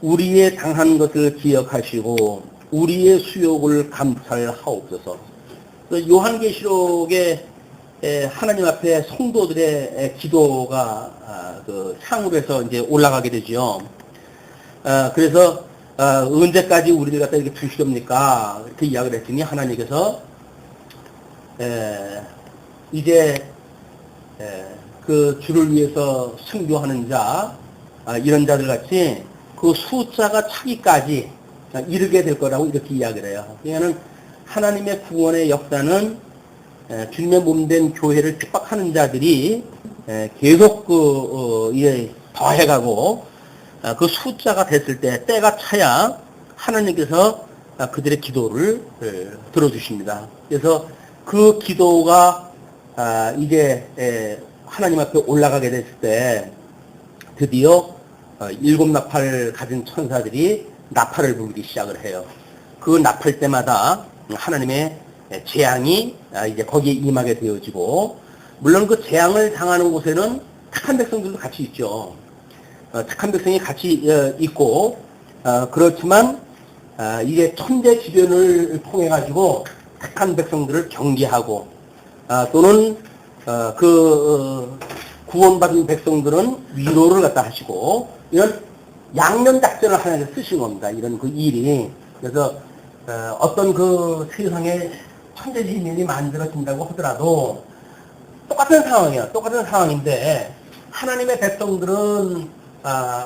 Speaker 1: 우리의 당한 것을 기억하시고 우리의 수욕을 감찰하옵소서. 요한계시록에 하나님 앞에 성도들의 기도가 향으로 해서 이제 올라가게 되죠. 그래서 언제까지 우리를 갖다 이렇게 두시렵니까? 이렇게 이야기를 했더니 하나님께서 이제 그 주를 위해서 승교하는 자, 이런 자들 같이 그 숫자가 차기까지 이르게 될 거라고 이렇게 이야기를 해요. 그러니까는 하나님의 구원의 역사는 주님의 몸된 교회를 핍박하는 자들이 계속 더해가고 그 숫자가 됐을 때 때가 차야 하나님께서 그들의 기도를 들어주십니다. 그래서 그 기도가 이제 하나님 앞에 올라가게 됐을 때 드디어 일곱 나팔 가진 천사들이 나팔을 불기 시작을 해요. 그 나팔 때마다 하나님의 재앙이 이제 거기에 임하게 되어지고, 물론 그 재앙을 당하는 곳에는 착한 백성들도 같이 있죠. 착한 백성이 같이 있고, 그렇지만 이게 천재지변을 통해 가지고 착한 백성들을 경계하고, 또는 구원받은 백성들은 위로를 갖다 하시고, 이런 양면 작전을 하나님께서 쓰신 겁니다. 이런 그 일이. 그래서 어떤 그 세상에 천재지변이 만들어진다고 하더라도 똑같은 상황이야. 똑같은 상황인데 하나님의 백성들은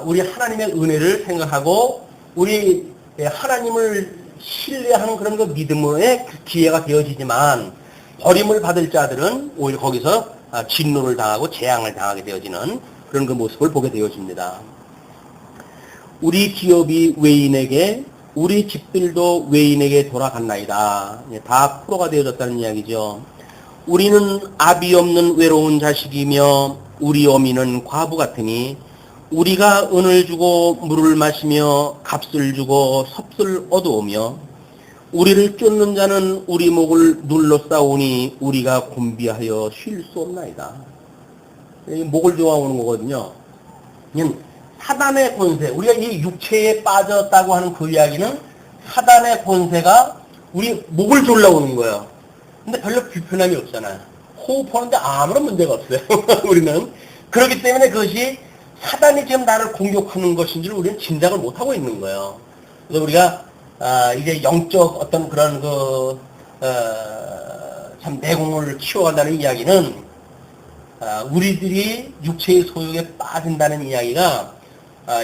Speaker 1: 우리 하나님의 은혜를 생각하고 우리 하나님을 신뢰하는 그런 그 믿음의 기회가 되어지지만, 버림을 받을 자들은 오히려 거기서 진노를 당하고 재앙을 당하게 되어지는 그런 그 모습을 보게 되어집니다. 우리 기업이 외인에게, 우리 집들도 외인에게 돌아갔나이다. 다 포로가 되어졌다는 이야기죠. 우리는 아비 없는 외로운 자식이며 우리 어미는 과부 같으니 우리가 은을 주고 물을 마시며 값을 주고 섭을 얻어오며 우리를 쫓는 자는 우리 목을 눌러싸오니 우리가 곤비하여 쉴 수 없나이다. 목을 좋아오는 거거든요. 그냥 사단의 권세, 우리가 이 육체에 빠졌다고 하는 그 이야기는 사단의 권세가 우리 목을 졸라오는 거예요. 근데 별로 불편함이 없잖아요. 호흡하는데 아무런 문제가 없어요. 우리는. 그렇기 때문에 그것이 사단이 지금 나를 공격하는 것인 줄 우리는 짐작을 못하고 있는 거예요. 그래서 우리가 이제 영적 어떤 그런 참 내공을 키워간다는 이야기는 우리들이 육체의 소욕에 빠진다는 이야기가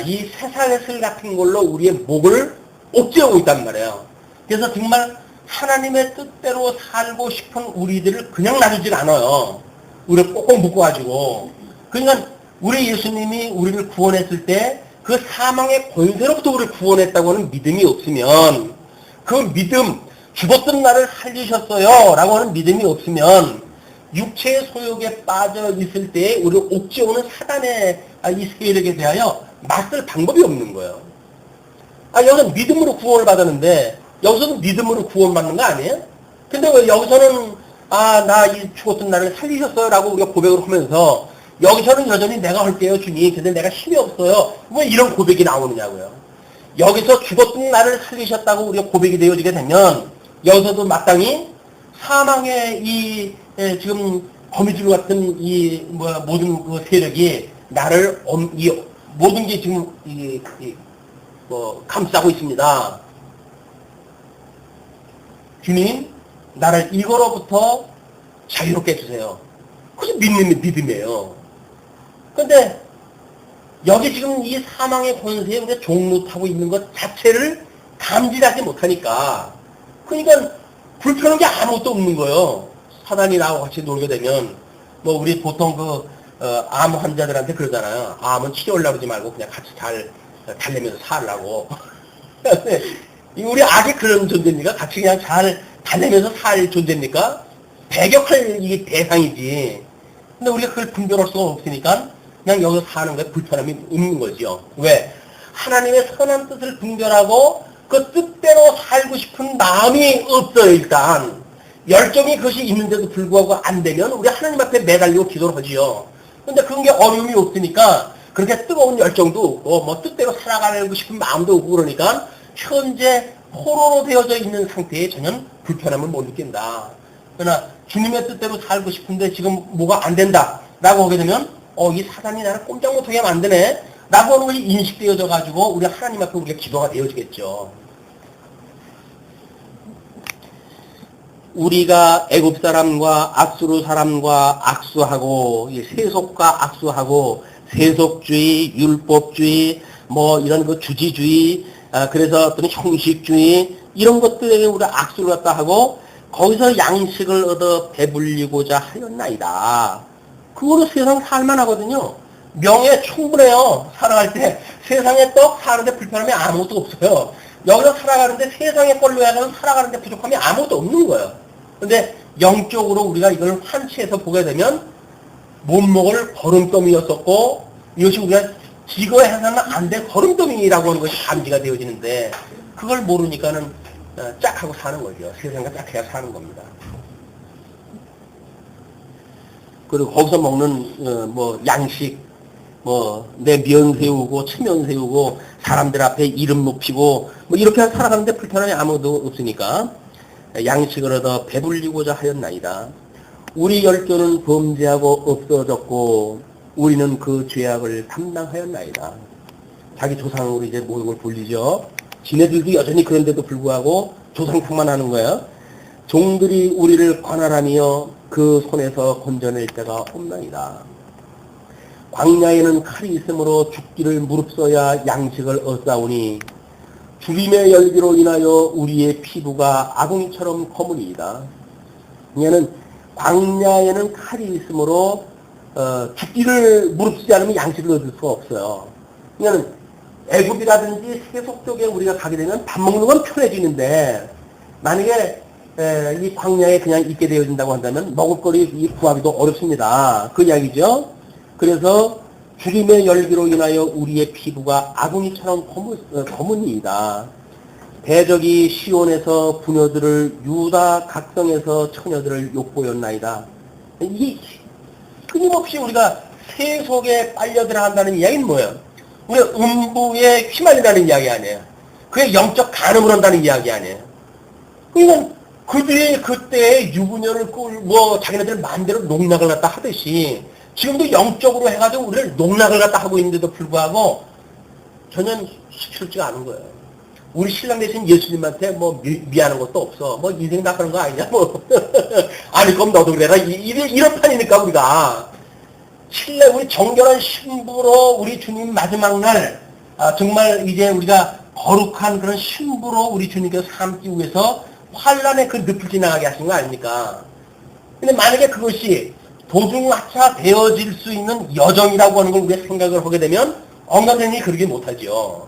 Speaker 1: 이 세상의 슬 같은 걸로 우리의 목을 옥죄하고 있단 말이에요. 그래서 정말 하나님의 뜻대로 살고 싶은 우리들을 그냥 놔두질 않아요. 우리를 꼭꼭 묶어가지고. 그러니까 우리 예수님이 우리를 구원했을 때 그 사망의 권세로부터 우리를 구원했다고 하는 믿음이 없으면, 그 믿음, 죽었던 나를 살리셨어요 라고 하는 믿음이 없으면 육체의 소욕에 빠져 있을 때 우리를 옥죄오는 사단의 이 세력에 대하여 맞설 방법이 없는 거예요. 여기서 믿음으로 구원을 받았는데 여기서는 믿음으로 구원받는 거 아니에요? 근데 왜 여기서는 나 이 죽었던 나를 살리셨어요 라고 우리가 고백을 하면서 여기서는 여전히 내가 할게요 주님, 근데 내가 힘이 없어요, 왜 이런 고백이 나오느냐고요. 여기서 죽었던 나를 살리셨다고 우리가 고백이 되어지게 되면 여기서도 마땅히 사망의 이 지금 거미줄 같은 이 모든 그 세력이 나를 이 모든 게 지금 감싸고 있습니다. 주님, 나를 이거로부터 자유롭게 해주세요. 그게 믿는 믿음이에요. 근데 여기 지금 이 사망의 권세에 우리가 종노타고 있는 것 자체를 감지하지 못하니까, 그러니까 불편한 게 아무것도 없는 거예요. 사단이 나하고 같이 놀게 되면 우리 보통 암 환자들한테 그러잖아요. 암은 치료하려고 하지 말고 그냥 같이 잘 달래면서 살라고. 우리 악이 그런 존재입니까? 같이 그냥 잘 달래면서 살 존재입니까? 배격할 이게 대상이지. 근데 우리가 그걸 분별할 수가 없으니까 그냥 여기서 사는 거에 불편함이 없는 거죠. 왜? 하나님의 선한 뜻을 분별하고 그 뜻대로 살고 싶은 마음이 없어요. 일단 열정이 그것이 있는데도 불구하고 안 되면 우리 하나님 앞에 매달리고 기도를 하지요. 근데 그런 게 어려움이 없으니까 그렇게 뜨거운 열정도 없고 뜻대로 살아가고 싶은 마음도 없고, 그러니까 현재 포로로 되어져 있는 상태에 전혀 불편함을 못 느낀다. 그러나 주님의 뜻대로 살고 싶은데 지금 뭐가 안 된다 라고 하게 되면 이 사단이 나를 꼼짝 못하게 만드네 라고 하는 것이 인식되어져 가지고 우리 하나님 앞에 우리가 기도가 되어지겠죠. 우리가 애굽 사람과 앗수르 사람과 악수하고 세속과 악수하고 세속주의, 율법주의, 뭐 이런 그 주지주의, 그래서 어떤 형식주의 이런 것들에게 우리가 악수를 갖다 하고 거기서 양식을 얻어 배불리고자 하였나이다. 그거로 세상 살만하거든요. 명예 충분해요. 살아갈 때 세상에 떡 사는데 불편함이 아무것도 없어요. 여기서 살아가는데 세상의 걸로 해서 살아가는데 부족함이 아무것도 없는 거예요. 근데 영적으로 우리가 이걸 환치해서 보게 되면 못 먹을 거름더미였었고 이것이 우리가 지거해서는 안 될 거름더미라고 하는 것이 감지가 되어지는데 그걸 모르니까는 짝하고 사는 거죠. 세상과 짝해야 사는 겁니다. 그리고 거기서 먹는 뭐 양식 뭐 내 면 세우고 체면 세우고 사람들 앞에 이름 높이고 뭐 이렇게 살아가는데 불편함이 아무도 없으니까 양식을 얻어 배불리고자 하였나이다. 우리 열조는 범죄하고 없어졌고 우리는 그 죄악을 담당하였나이다. 자기 조상으로 이제 모든 걸 돌리죠. 지네들도 여전히 그런데도 불구하고 조상탕만 하는 거예요. 종들이 우리를 관할하며 그 손에서 건져낼 때가 없나이다. 광야에는 칼이 있으므로 죽기를 무릅써야 양식을 얻사오니 죽임의 열기로 인하여 우리의 피부가 아궁이처럼 검으리이다. 얘는 광야에는 칼이 있으므로 죽기를 무릅쓰지 않으면 양식을 얻을 수가 없어요. 그러니까 애굽이라든지 세속 쪽에 우리가 가게 되면 밥 먹는 건 편해지는데 만약에 이 광야에 그냥 있게 되어진다고 한다면 먹을거리 구하기도 어렵습니다. 그 이야기죠. 그래서 죽임의 열기로 인하여 우리의 피부가 아궁이처럼 검은이다. 대적이 시온에서 부녀들을 유다 각성에서 처녀들을 욕보였나이다. 이 끊임없이 우리가 세속에 빨려 들어간다는 이야기는 뭐예요? 우리가 음부에 휘말린다는 이야기 아니에요. 그게 영적 간음을 한다는 이야기 아니에요. 그러니까 그들이 그때 유부녀를 뭐 자기네들 마음대로 농락을 갖다 하듯이 지금도 영적으로 해가지고 우리를 농락을 갖다 하고 있는데도 불구하고 전혀 싫지가 않은 거예요. 우리 신랑 대신 예수님한테 뭐 미안한 것도 없어. 뭐 인생 다 그런 거 아니냐 뭐. 아니 그럼 너도 그래라. 이런 판이니까 우리가. 신뢰 우리 정결한 신부로 우리 주님 마지막 날 정말 이제 우리가 거룩한 그런 신부로 우리 주님께서 삼기 위해서 환란의 그 늪을 지나가게 하신 거 아닙니까? 근데 만약에 그것이 도중하차 되어질 수 있는 여정이라고 하는 걸 우리가 생각을 하게 되면 엉감생이 그러지 못하죠.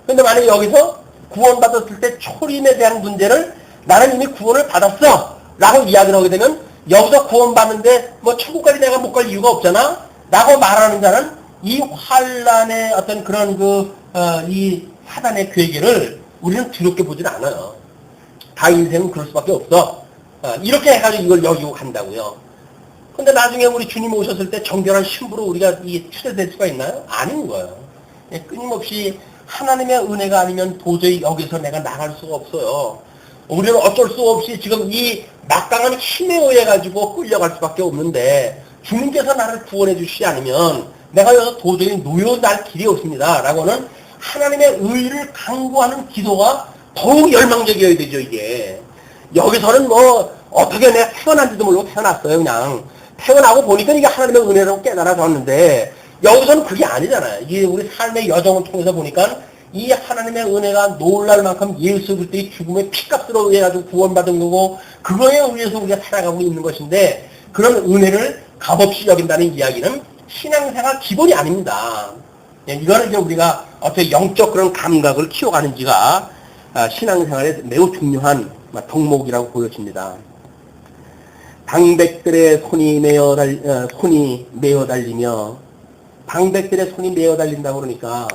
Speaker 1: 근데 만약에 여기서 구원받았을 때 초림에 대한 문제를 나는 이미 구원을 받았어 라고 이야기를 하게 되면 여기서 구원받는데 뭐 천국까지 내가 못 갈 이유가 없잖아 라고 말하는 자는 이 환란의 어떤 그런 이 사단의 괴계를 우리는 두렵게 보진 않아요. 다 인생은 그럴 수밖에 없어. 이렇게 해가지고 이걸 여기고 간다고요. 근데 나중에 우리 주님 오셨을 때 정결한 신부로 우리가 추대될 수가 있나요? 아닌 거예요. 끊임없이 하나님의 은혜가 아니면 도저히 여기서 내가 나갈 수가 없어요. 우리는 어쩔 수 없이 지금 이 막강한 힘에 의해 가지고 끌려갈 수밖에 없는데 주님께서 나를 구원해 주시지 않으면 내가 여기서 도저히 놓여날 길이 없습니다. 라고는 하나님의 의를 강구하는 기도가 더욱 열망적이어야 되죠. 이게 여기서는 뭐 어떻게 내가 태어난지도 모르고 태어났어요. 그냥 태어나고 보니까 이게 하나님의 은혜라고 깨달아졌는데 여기서는 그게 아니잖아요. 이게 우리 삶의 여정을 통해서 보니까 이 하나님의 은혜가 놀랄 만큼 예수 그리스도의 죽음의 피값으로 의해 가지고 구원받은 거고 그거에 의해서 우리가 살아가고 있는 것인데 그런 은혜를 값없이 여긴다는 이야기는 신앙생활 기본이 아닙니다. 이거는 이제 우리가 어떻게 영적 그런 감각을 키워가는지가 신앙생활에 매우 중요한 덕목이라고 보여집니다. 방백들의 손이 메어 달리며 방백들의 손이 메어 달린다고 그러니까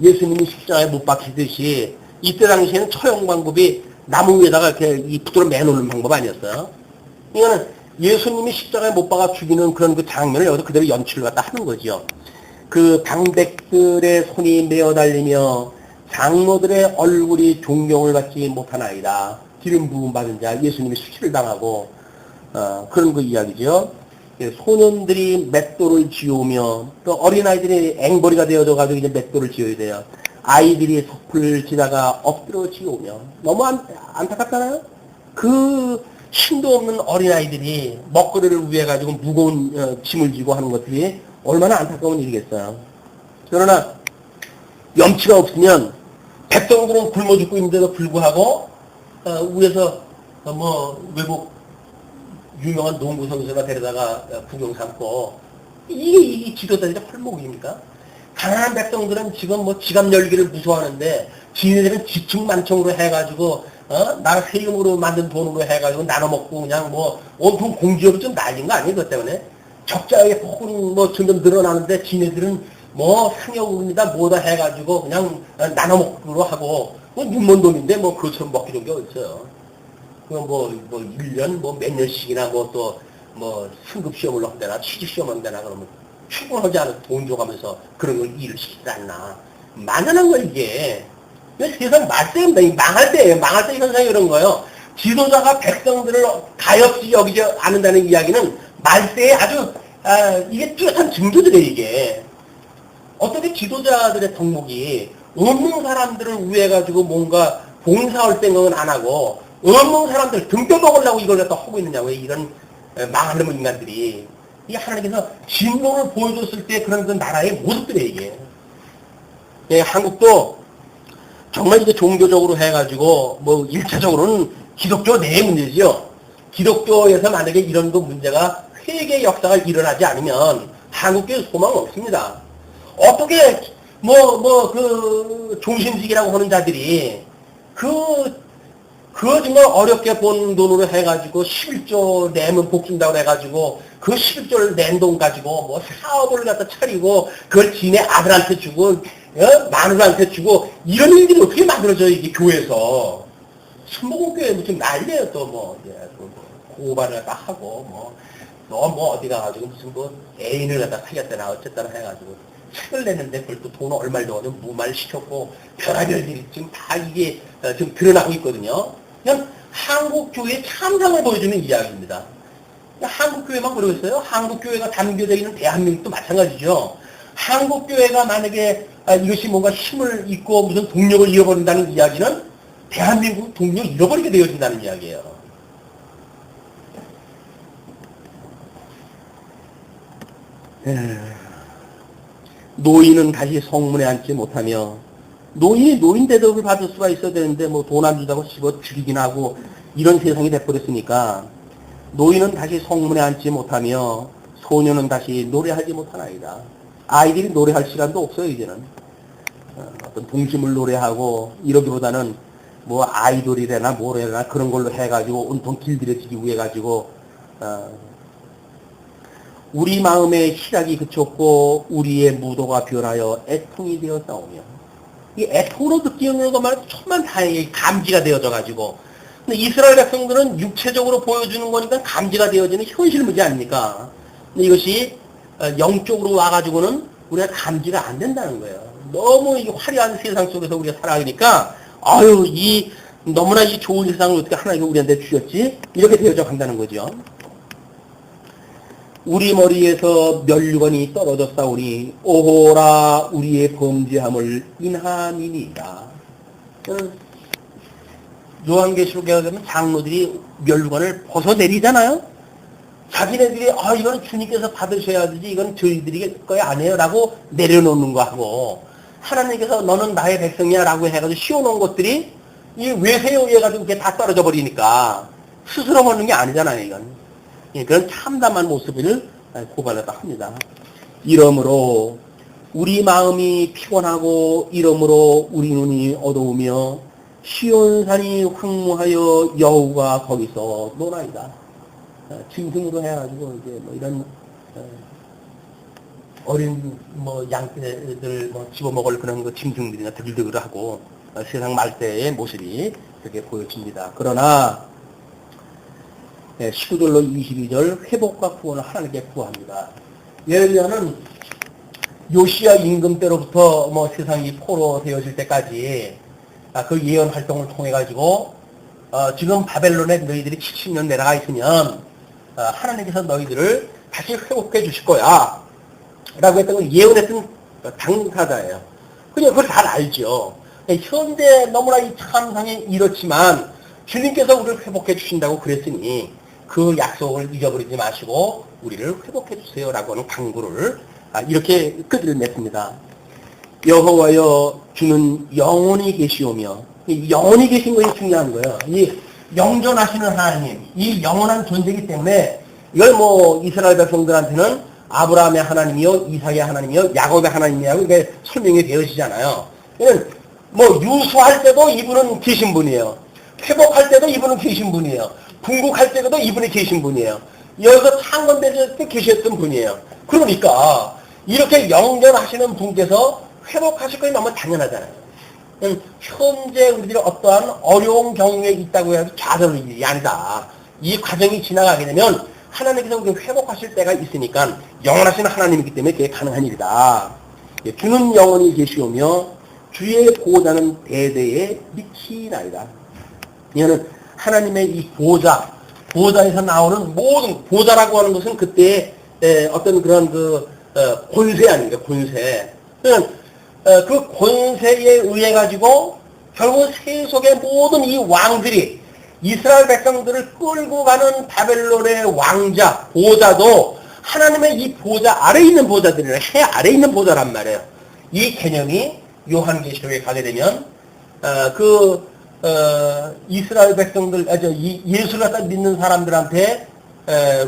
Speaker 1: 예수님이 십자가에 못 박히듯이 이때 당시에는 처형 방법이 나무 위에다가 이렇게 이 붓으로 매놓는 방법 아니었어요? 이거는 예수님이 십자가에 못 박아 죽이는 그런 그 장면을 여기서 그대로 연출을 갖다 하는 거죠. 그 방백들의 손이 메어 달리며 장로들의 얼굴이 존경을 받지 못하나이다. 기름 부음 받은 자 예수님이 수치를 당하고 그런 그 이야기죠. 소년들이 맷돌을 지우며 또 어린아이들이 앵벌이가 되어져 가지고 이제 맷돌을 지어야 돼요. 아이들이 섭을 지다가 엎드려 지우며 너무 안타깝잖아요. 그 힘도 없는 어린아이들이 먹거리를 위해 가지고 무거운 짐을 지고 하는 것들이 얼마나 안타까운 일이겠어요. 그러나 염치가 없으면 백성들은 굶어 죽고 있는데도 불구하고 위에서 뭐 외국 유명한 농구 선수가 데려다가 구경 삼고 이게 지도자들의 헐목입니까? 가난한 백성들은 지금 뭐 지갑 열기를 무서워하는데 지네들은 지충만청으로 해가지고 나라 세금으로 만든 돈으로 해가지고 나눠 먹고 그냥 뭐 온통 공기업이 좀 날린 거 아니에요? 그것 때문에 적자의 폭은 뭐 점점 늘어나는데 지네들은 뭐 상여금이다 뭐다 해가지고 그냥 나눠 먹기로 하고 뭐 눈먼 돈인데 뭐 그것처럼 먹기 좋은 게 어딨어요? 뭐 1년 뭐 몇 년씩이나 뭐 또 뭐 승급 시험을 한다나 취직 시험 한다나 그러면 출근하지 않은 돈 줘가면서 그런 걸 일을 시키지 않나. 만연한 거 이게. 세상 말세입니다. 망할 때예요. 망할 때 현상이 이런 거예요. 지도자가 백성들을 가엾이 여기지 않는다는 이야기는 말세에 아주 이게 뚜렷한 증거들이에요. 이게. 어떻게 지도자들의 덕목이 없는 사람들을 위해 가지고 뭔가 봉사할 생각은 안 하고 없는 사람들 등 떠먹으려고 이걸 갖다 하고 있느냐고. 이런 망하는 인간들이. 이게 하나님께서 진노를 보여줬을 때 그런 그 나라의 모습들이에요, 이게. 예, 한국도 정말 이제 종교적으로 해가지고, 뭐, 1차적으로는 기독교 내의 문제지요. 기독교에서 만약에 이런 그 문제가 회개의 역사가 일어나지 않으면 한국교회 소망은 없습니다. 어떻게, 종신직이라고 하는 자들이 정말 어렵게 번 돈으로 해가지고 11조 내면 복준다고 해가지고 그 11조를 낸 돈 가지고 뭐 사업을 갖다 차리고 그걸 지네 아들한테 주고 마누라한테 주고 이런 일들이 어떻게 만들어져요 이게 교회에서. 순복음교회 무슨 난리예요 또 뭐 고발을 갖다 하고 너 어디 가가지고 무슨 애인을 갖다 사귀었다나 어쨌다나 해가지고 책을 냈는데 그걸 또 돈 얼마를 넣어서 무마를 시켰고 별의별 일이 지금 다 이게 지금 드러나고 있거든요. 그냥 한국교회의 참상을 보여주는 이야기입니다. 한국교회만 그러겠어요? 한국교회가 담겨져 있는 대한민국도 마찬가지죠. 한국교회가 만약에 이것이 뭔가 힘을 잃고 무슨 동력을 잃어버린다는 이야기는 대한민국 동력을 잃어버리게 되어진다는 이야기예요. 노인은 다시 성문에 앉지 못하며 노인이 노인 대접을 받을 수가 있어야 되는데 뭐 돈 안 준다고 씹어 죽이긴 하고 이런 세상이 돼버렸으니까 노인은 다시 성문에 앉지 못하며 소년은 다시 노래하지 못하나이다. 아이들이 노래할 시간도 없어요 이제는. 어떤 동심을 노래하고 이러기보다는 뭐 아이돌이래나 뭐래나 그런 걸로 해가지고 온통 길들여지기 위해 가지고 우리 마음의 희락이 그쳤고 우리의 무도가 변하여 애통이 되어 싸우며 이 애통으로 느끼는 것만 천만다행히 감지가 되어져 가지고 근데 이스라엘 백성들은 육체적으로 보여주는 거니까 감지가 되어지는 현실 문제 아닙니까? 근데 이것이 영적으로 와가지고는 우리가 감지가 안 된다는 거예요. 너무 이 화려한 세상 속에서 우리가 살아가니까 너무나 이 좋은 세상을 어떻게 하나님이 우리한테 주셨지? 이렇게 되어져 간다는 거죠. 우리 머리에서 면류관이 떨어져 싸우니 오호라 우리의 범죄함을 인하니이다. 요한계시록에 가면 장로들이 면류관을 벗어내리잖아요. 자기네들이 이건 주님께서 받으셔야 되지 이건 저희들이 거의 아니에요 라고 내려놓는 거하고 하나님께서 너는 나의 백성이야 라고 해가지고 씌워놓은 것들이 이 외세에 해가지고 그게 다 떨어져 버리니까 스스로 먹는 게 아니잖아요 이건. 그런 참담한 모습을 고발하다 합니다. 이러므로 우리 마음이 피곤하고 이러므로 우리 눈이 어두우며 시온산이 황무하여 여우가 거기서 노나이다. 짐승으로 해가지고 이제 이런 어린 양떼들 집어먹을 그런 짐승들이나 들들하고 세상 말대의 모습이 그렇게 보여집니다. 그러나 19절로 22절 회복과 구원을 하나님께 구합니다. 예를 들면 요시야 임금 때로부터 세상이 포로 되어질 때까지 그 예언 활동을 통해 가지고 지금 바벨론에 너희들이 70년 내려가 있으면 하나님께서 너희들을 다시 회복해 주실 거야. 라고 했던 건 예언했던 당사자예요. 그냥 그걸 잘 알죠. 현재 너무나 이 참상이 이렇지만 주님께서 우리를 회복해 주신다고 그랬으니 그 약속을 잊어버리지 마시고 우리를 회복해 주세요. 라고 하는 강구를 이렇게 끝을 맺습니다. 여호와여 주는 영원히 계시오며, 이 영원히 계신 것이 중요한 거예요. 이 영존하시는 하나님, 이 영원한 존재이기 때문에 이걸 뭐 이스라엘 백성들한테는 아브라함의 하나님이요, 이삭의 하나님이요, 야곱의 하나님이라고 이게 설명이 되어지잖아요. 뭐 유수할 때도 이분은 계신 분이에요. 회복할 때도 이분은 계신 분이에요. 궁극할 때도 이분이 계신 분이에요. 여기서 창건될 때 계셨던 분이에요. 그러니까 이렇게 영존하시는 분께서 회복하실 것이 너무 당연하잖아요. 현재 우리들이 어떠한 어려운 경우에 있다고 해서 좌절의 일이 아니다. 이 과정이 지나가게 되면 하나님께서 우리를 회복하실 때가 있으니까 영원하신 하나님이기 때문에 그게 가능한 일이다. 주는 영원히 계시오며 주의 보호자는 대대에 미치나이다. 이거는 하나님의 이 보호자에서 나오는 모든 보호자라고 하는 것은 그때의 어떤 그런 권세 아닙니까? 권세. 그 권세에 의해 가지고 결국 세속의 모든 이 왕들이 이스라엘 백성들을 끌고 가는 바벨론의 왕자, 보호자도 하나님의 이 보호자 아래에 있는 보호자들이라 해 아래에 있는 보호자란 말이에요. 이 개념이 요한계시록에 가게 되면 이스라엘 백성들, 예수를 갖다 믿는 사람들한테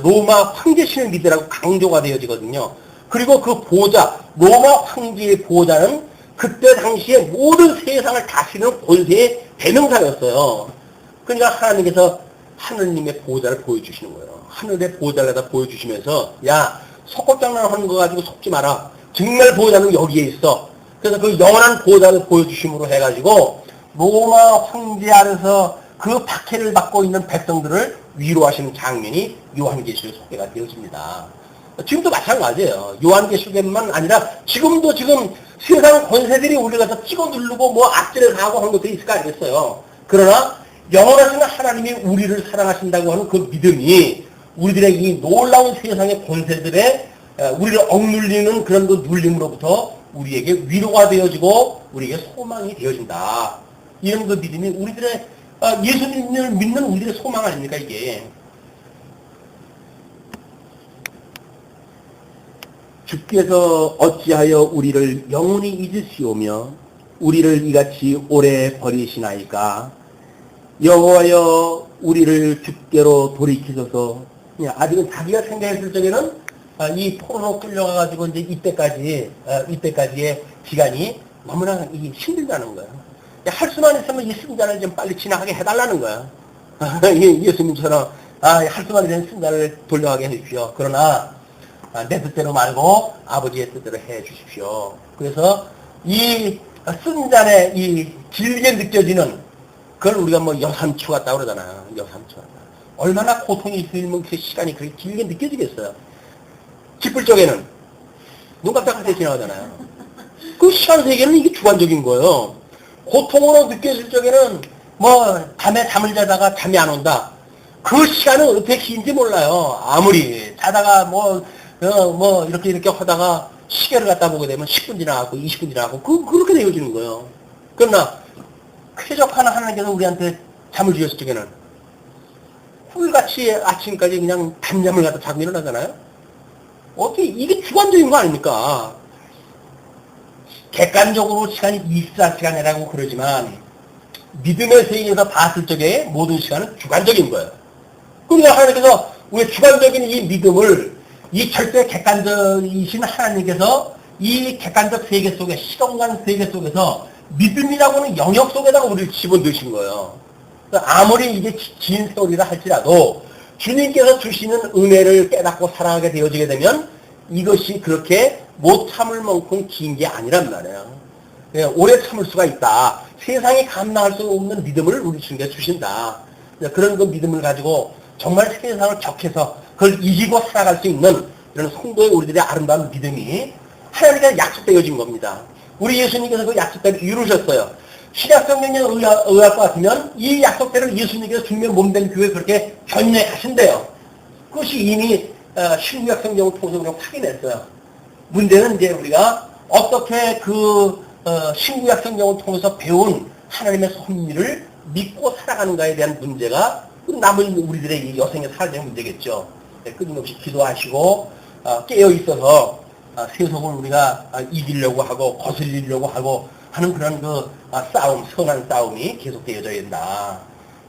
Speaker 1: 로마 황제 신을 믿으라고 강조가 되어지거든요. 그리고 그 보호자, 로마 황제의 보호자는 그때 당시에 모든 세상을 다스리는 권세의 대명사였어요. 그러니까 하나님께서 하느님의 보호자를 보여주시는 거예요. 하늘의 보호자를 갖다 보여주시면서, 야, 속꿉장난 하는 거 가지고 속지 마라. 정말 보호자는 여기에 있어. 그래서 그 영원한 보호자를 보여주심으로 해가지고 로마 황제 아래서 그 박해를 받고 있는 백성들을 위로하시는 장면이 요한계시록에 소개가 되어집니다. 지금도 마찬가지예요. 요한계시록에만 아니라 지금 세상 권세들이 우리가 다 찍어 누르고 뭐 악질을 가하고 하는 것도 있을 거 아니겠어요. 그러나 영원하신 하나님이 우리를 사랑하신다고 하는 그 믿음이 우리들의 이 놀라운 세상의 권세들의 우리를 억눌리는 그런 그 눌림으로부터 우리에게 위로가 되어지고 우리에게 소망이 되어진다. 이런 그 믿음이 우리들의 예수님을 믿는 우리들의 소망 아닙니까 이게. 주께서 어찌하여 우리를 영원히 잊으시오며 우리를 이같이 오래 버리시나이까. 여호와여 우리를 주께로 돌이키소서. 아직은 자기가 생각했을 적에는 이 포로로 끌려가가지고 이제 이때까지의 기간이 너무나 힘들다는 거야. 할 수만 있으면 이 승자를 좀 빨리 지나가게 해달라는 거야. 예수님처럼 할 수만 있으면 승자를 돌려가게 해주십시오. 그러나 내 뜻대로 말고 아버지의 뜻대로 해 주십시오. 그래서 이 승자의 이 길게 느껴지는 그걸 우리가 뭐 여삼추 같다고 그러잖아요. 여삼추 같다. 얼마나 고통이 있으면 그 시간이 그렇게 길게 느껴지겠어요. 기쁠 적에는 눈 깜짝할 때 지나가잖아요. 그 시간 세계는 이게 주관적인 거예요. 고통으로 느껴질 적에는 뭐 밤에 잠을 자다가 잠이 안 온다. 그 시간은 어떻게 긴지 몰라요. 아무리 자다가 이렇게 하다가 시계를 갖다 보게 되면 10분 지나가고 20분 지나가고 그렇게 되어지는 거예요. 그러나 쾌적한 하나님께서 우리한테 잠을 주셨을 적에는 꿀같이 아침까지 그냥 밤잠을 갖다 자고 일어나잖아요. 어떻게 이게 주관적인 거 아닙니까? 객관적으로 시간이 24시간이라고 그러지만 믿음의 세계에서 봤을 적에 모든 시간은 주관적인 거예요. 그러니까 하나님께서 우리의 주관적인 이 믿음을 이 절대 객관적이신 하나님께서 이 객관적 세계 속에 시공간 세계 속에서 믿음이라고 하는 영역 속에다가 우리를 집어넣으신 거예요. 아무리 이게 긴 세월이라 할지라도 주님께서 주시는 은혜를 깨닫고 살아가게 되어지게 되면 이것이 그렇게 못 참을 만큼 긴 게 아니란 말이에요. 오래 참을 수가 있다. 세상이 감당할 수 없는 믿음을 우리 주님께서 주신다. 그런 그 믿음을 가지고 정말 세상을 격해서 그걸 이기고 살아갈 수 있는 이런 성도의 우리들의 아름다운 믿음이 하나님께서 약속되어진 겁니다. 우리 예수님께서 그 약속대로 이루셨어요. 신약성경에 의할 것 같으면 이 약속대로 예수님께서 주님의 몸된 교회 그렇게 견례하신대요. 그것이 이미 신구약 성경을 통해서 우리가 확인했어요. 문제는 이제 우리가 어떻게 그 신구약 성경을 통해서 배운 하나님의 섭리를 믿고 살아가는가에 대한 문제가 남은 우리들의 이 여생의 삶의 문제겠죠. 끊임없이 기도하시고 깨어 있어서 세속을 우리가 이기려고 하고 거슬리려고 하고 하는 그런 그 싸움, 선한 싸움이 계속되어져야 된다.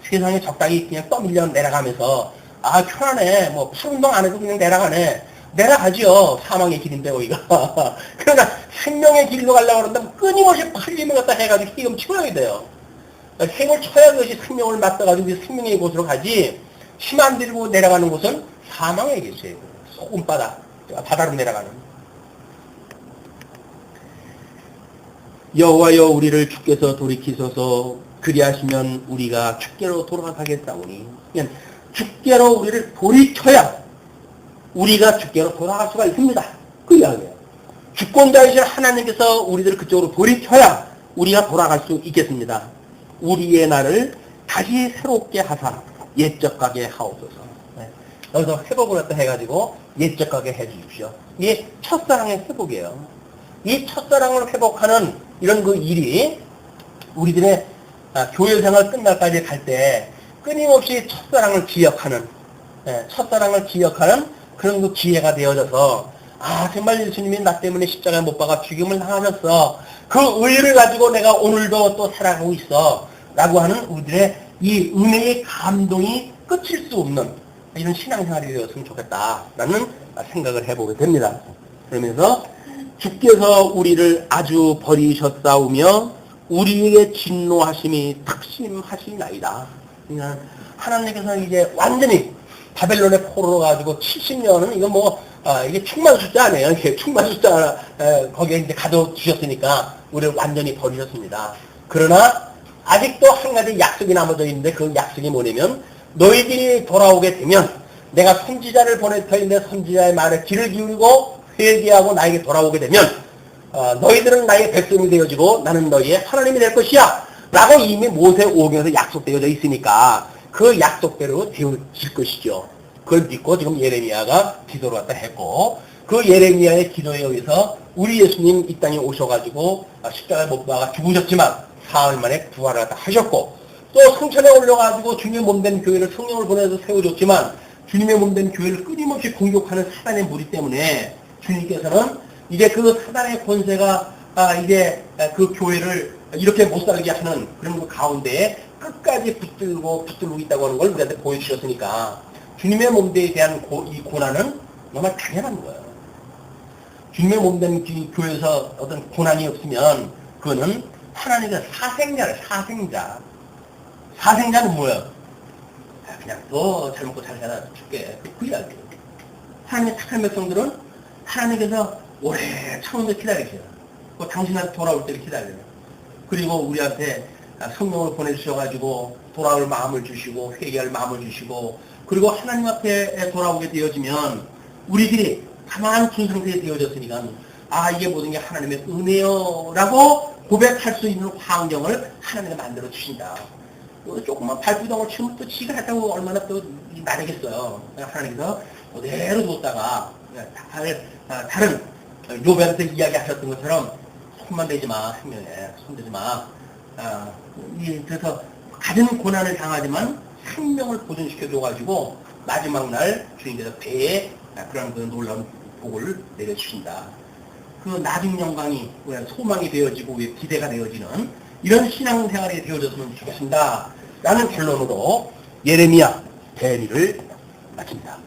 Speaker 1: 세상에 적당히 그냥 떠밀려 내려가면서 편하네, 뭐 8운동 안 해도 그냥 내려가네. 내려가지요. 사망의 길인데 우리가. 그러나 생명의 길로 가려고 그런다면 끊임없이 8일을 갖다 해가지고 헤엄치고야 돼요. 힘을 쳐야 그것이 생명을 맞서가지고 생명의 곳으로 가지, 힘 안 들고 내려가는 곳은 사망의 길이에요. 소금바다, 바다로 내려가는. 여호와여 우리를 주께서 돌이키소서. 그리하시면 우리가 주께로 돌아가겠사오니. 그냥 주께로 우리를 돌이켜야 우리가 주께로 돌아갈 수가 있습니다. 그 이야기예요. 주권자이신 하나님께서 우리들을 그쪽으로 돌이켜야 우리가 돌아갈 수 있겠습니다. 우리의 날을 다시 새롭게 하사 옛적하게 하옵소서. 여기서 회복을 갖다 해가지고 옛적하게 해주십시오. 이게 첫사랑의 회복이에요. 이 첫사랑을 회복하는 이런 그 일이 우리들의 교회생활 끝날까지 갈 때 끊임없이 첫사랑을 기억하는, 그런 그 기회가 되어져서, 정말 예수님이 나 때문에 십자가에 못 박아 죽임을 당하셨어. 그 의의를 가지고 내가 오늘도 또 살아가고 있어. 라고 하는 우리들의 이 은혜의 감동이 끝일 수 없는 이런 신앙생활이 되었으면 좋겠다. 라는 생각을 해보게 됩니다. 그러면서 주께서 우리를 아주 버리셨사오며 우리에게 진노하심이 탁심하시나이다. 그러니까 하나님께서 이제 완전히 바벨론의 포로로 가지고 70년은 이거 뭐 이게 충만 숫자 아니에요. 이게 충만 숫자 거기에 이제 가둬주셨으니까 우리를 완전히 버리셨습니다. 그러나 아직도 한 가지 약속이 남아져 있는데 그 약속이 뭐냐면 너희들이 돌아오게 되면 내가 선지자를 보낼 터인데 선지자의 말에 귀를 기울이고 회개하고 나에게 돌아오게 되면 너희들은 나의 백성이 되어지고 나는 너희의 하나님이 될 것이야 라고 이미 모세오경에서 약속되어져 있으니까 그 약속대로 되어질 것이죠. 그걸 믿고 지금 예레미야가 기도를 갖다 했고, 그 예레미야의 기도에 의해서 우리 예수님 이 땅에 오셔가지고 십자가에 못 박아 죽으셨지만 사흘 만에 부활을 갖다 하셨고, 또 성천에 올려가지고 주님의 몸된 교회를 성령을 보내서 세워줬지만 주님의 몸된 교회를 끊임없이 공격하는 사단의 무리 때문에 주님께서는 이제 그 사단의 권세가 이제 그 교회를 이렇게 못 살게 하는 그런 그 가운데에 끝까지 붙들고 있다고 하는 걸 우리한테 보여주셨으니까 주님의 몸대에 대한 이 고난은 정말 당연한 거예요. 주님의 몸된 교회에서 어떤 고난이 없으면 그거는 하나님의 사생자. 사생자는 뭐예요? 그냥 너 잘 먹고 잘 살아 줄게. 그 이야기예요. 하나님의 착한 백성들은 하나님께서 오래 참으면서 기다리세요. 당신한테 돌아올 때를 기다려요. 그리고 우리한테 성령을 보내주셔가지고 돌아올 마음을 주시고 회개할 마음을 주시고, 그리고 하나님 앞에 돌아오게 되어지면 우리들이 가만히 둔 상태에 되어졌으니까 이게 모든 게 하나님의 은혜요 라고 고백할 수 있는 환경을 하나님이 만들어 주신다. 조금만 발부동을 치면 또 지가 했다고 얼마나 또 나대겠어요. 하나님께서 그대로 뒀다가 다른 요배한테 이야기하셨던 것처럼 손만 대지 마, 생명에 손대지 마. 그래서 가진 고난을 당하지만 생명을 보존시켜줘가지고 마지막 날 주님께서 배에 그런 그 놀라운 복을 내려주신다. 그 나중 영광이 소망이 되어지고 기대가 되어지는 이런 신앙생활이 되어졌으면 좋겠습니다. 라는 결론으로 예레미야 대리를 마칩니다.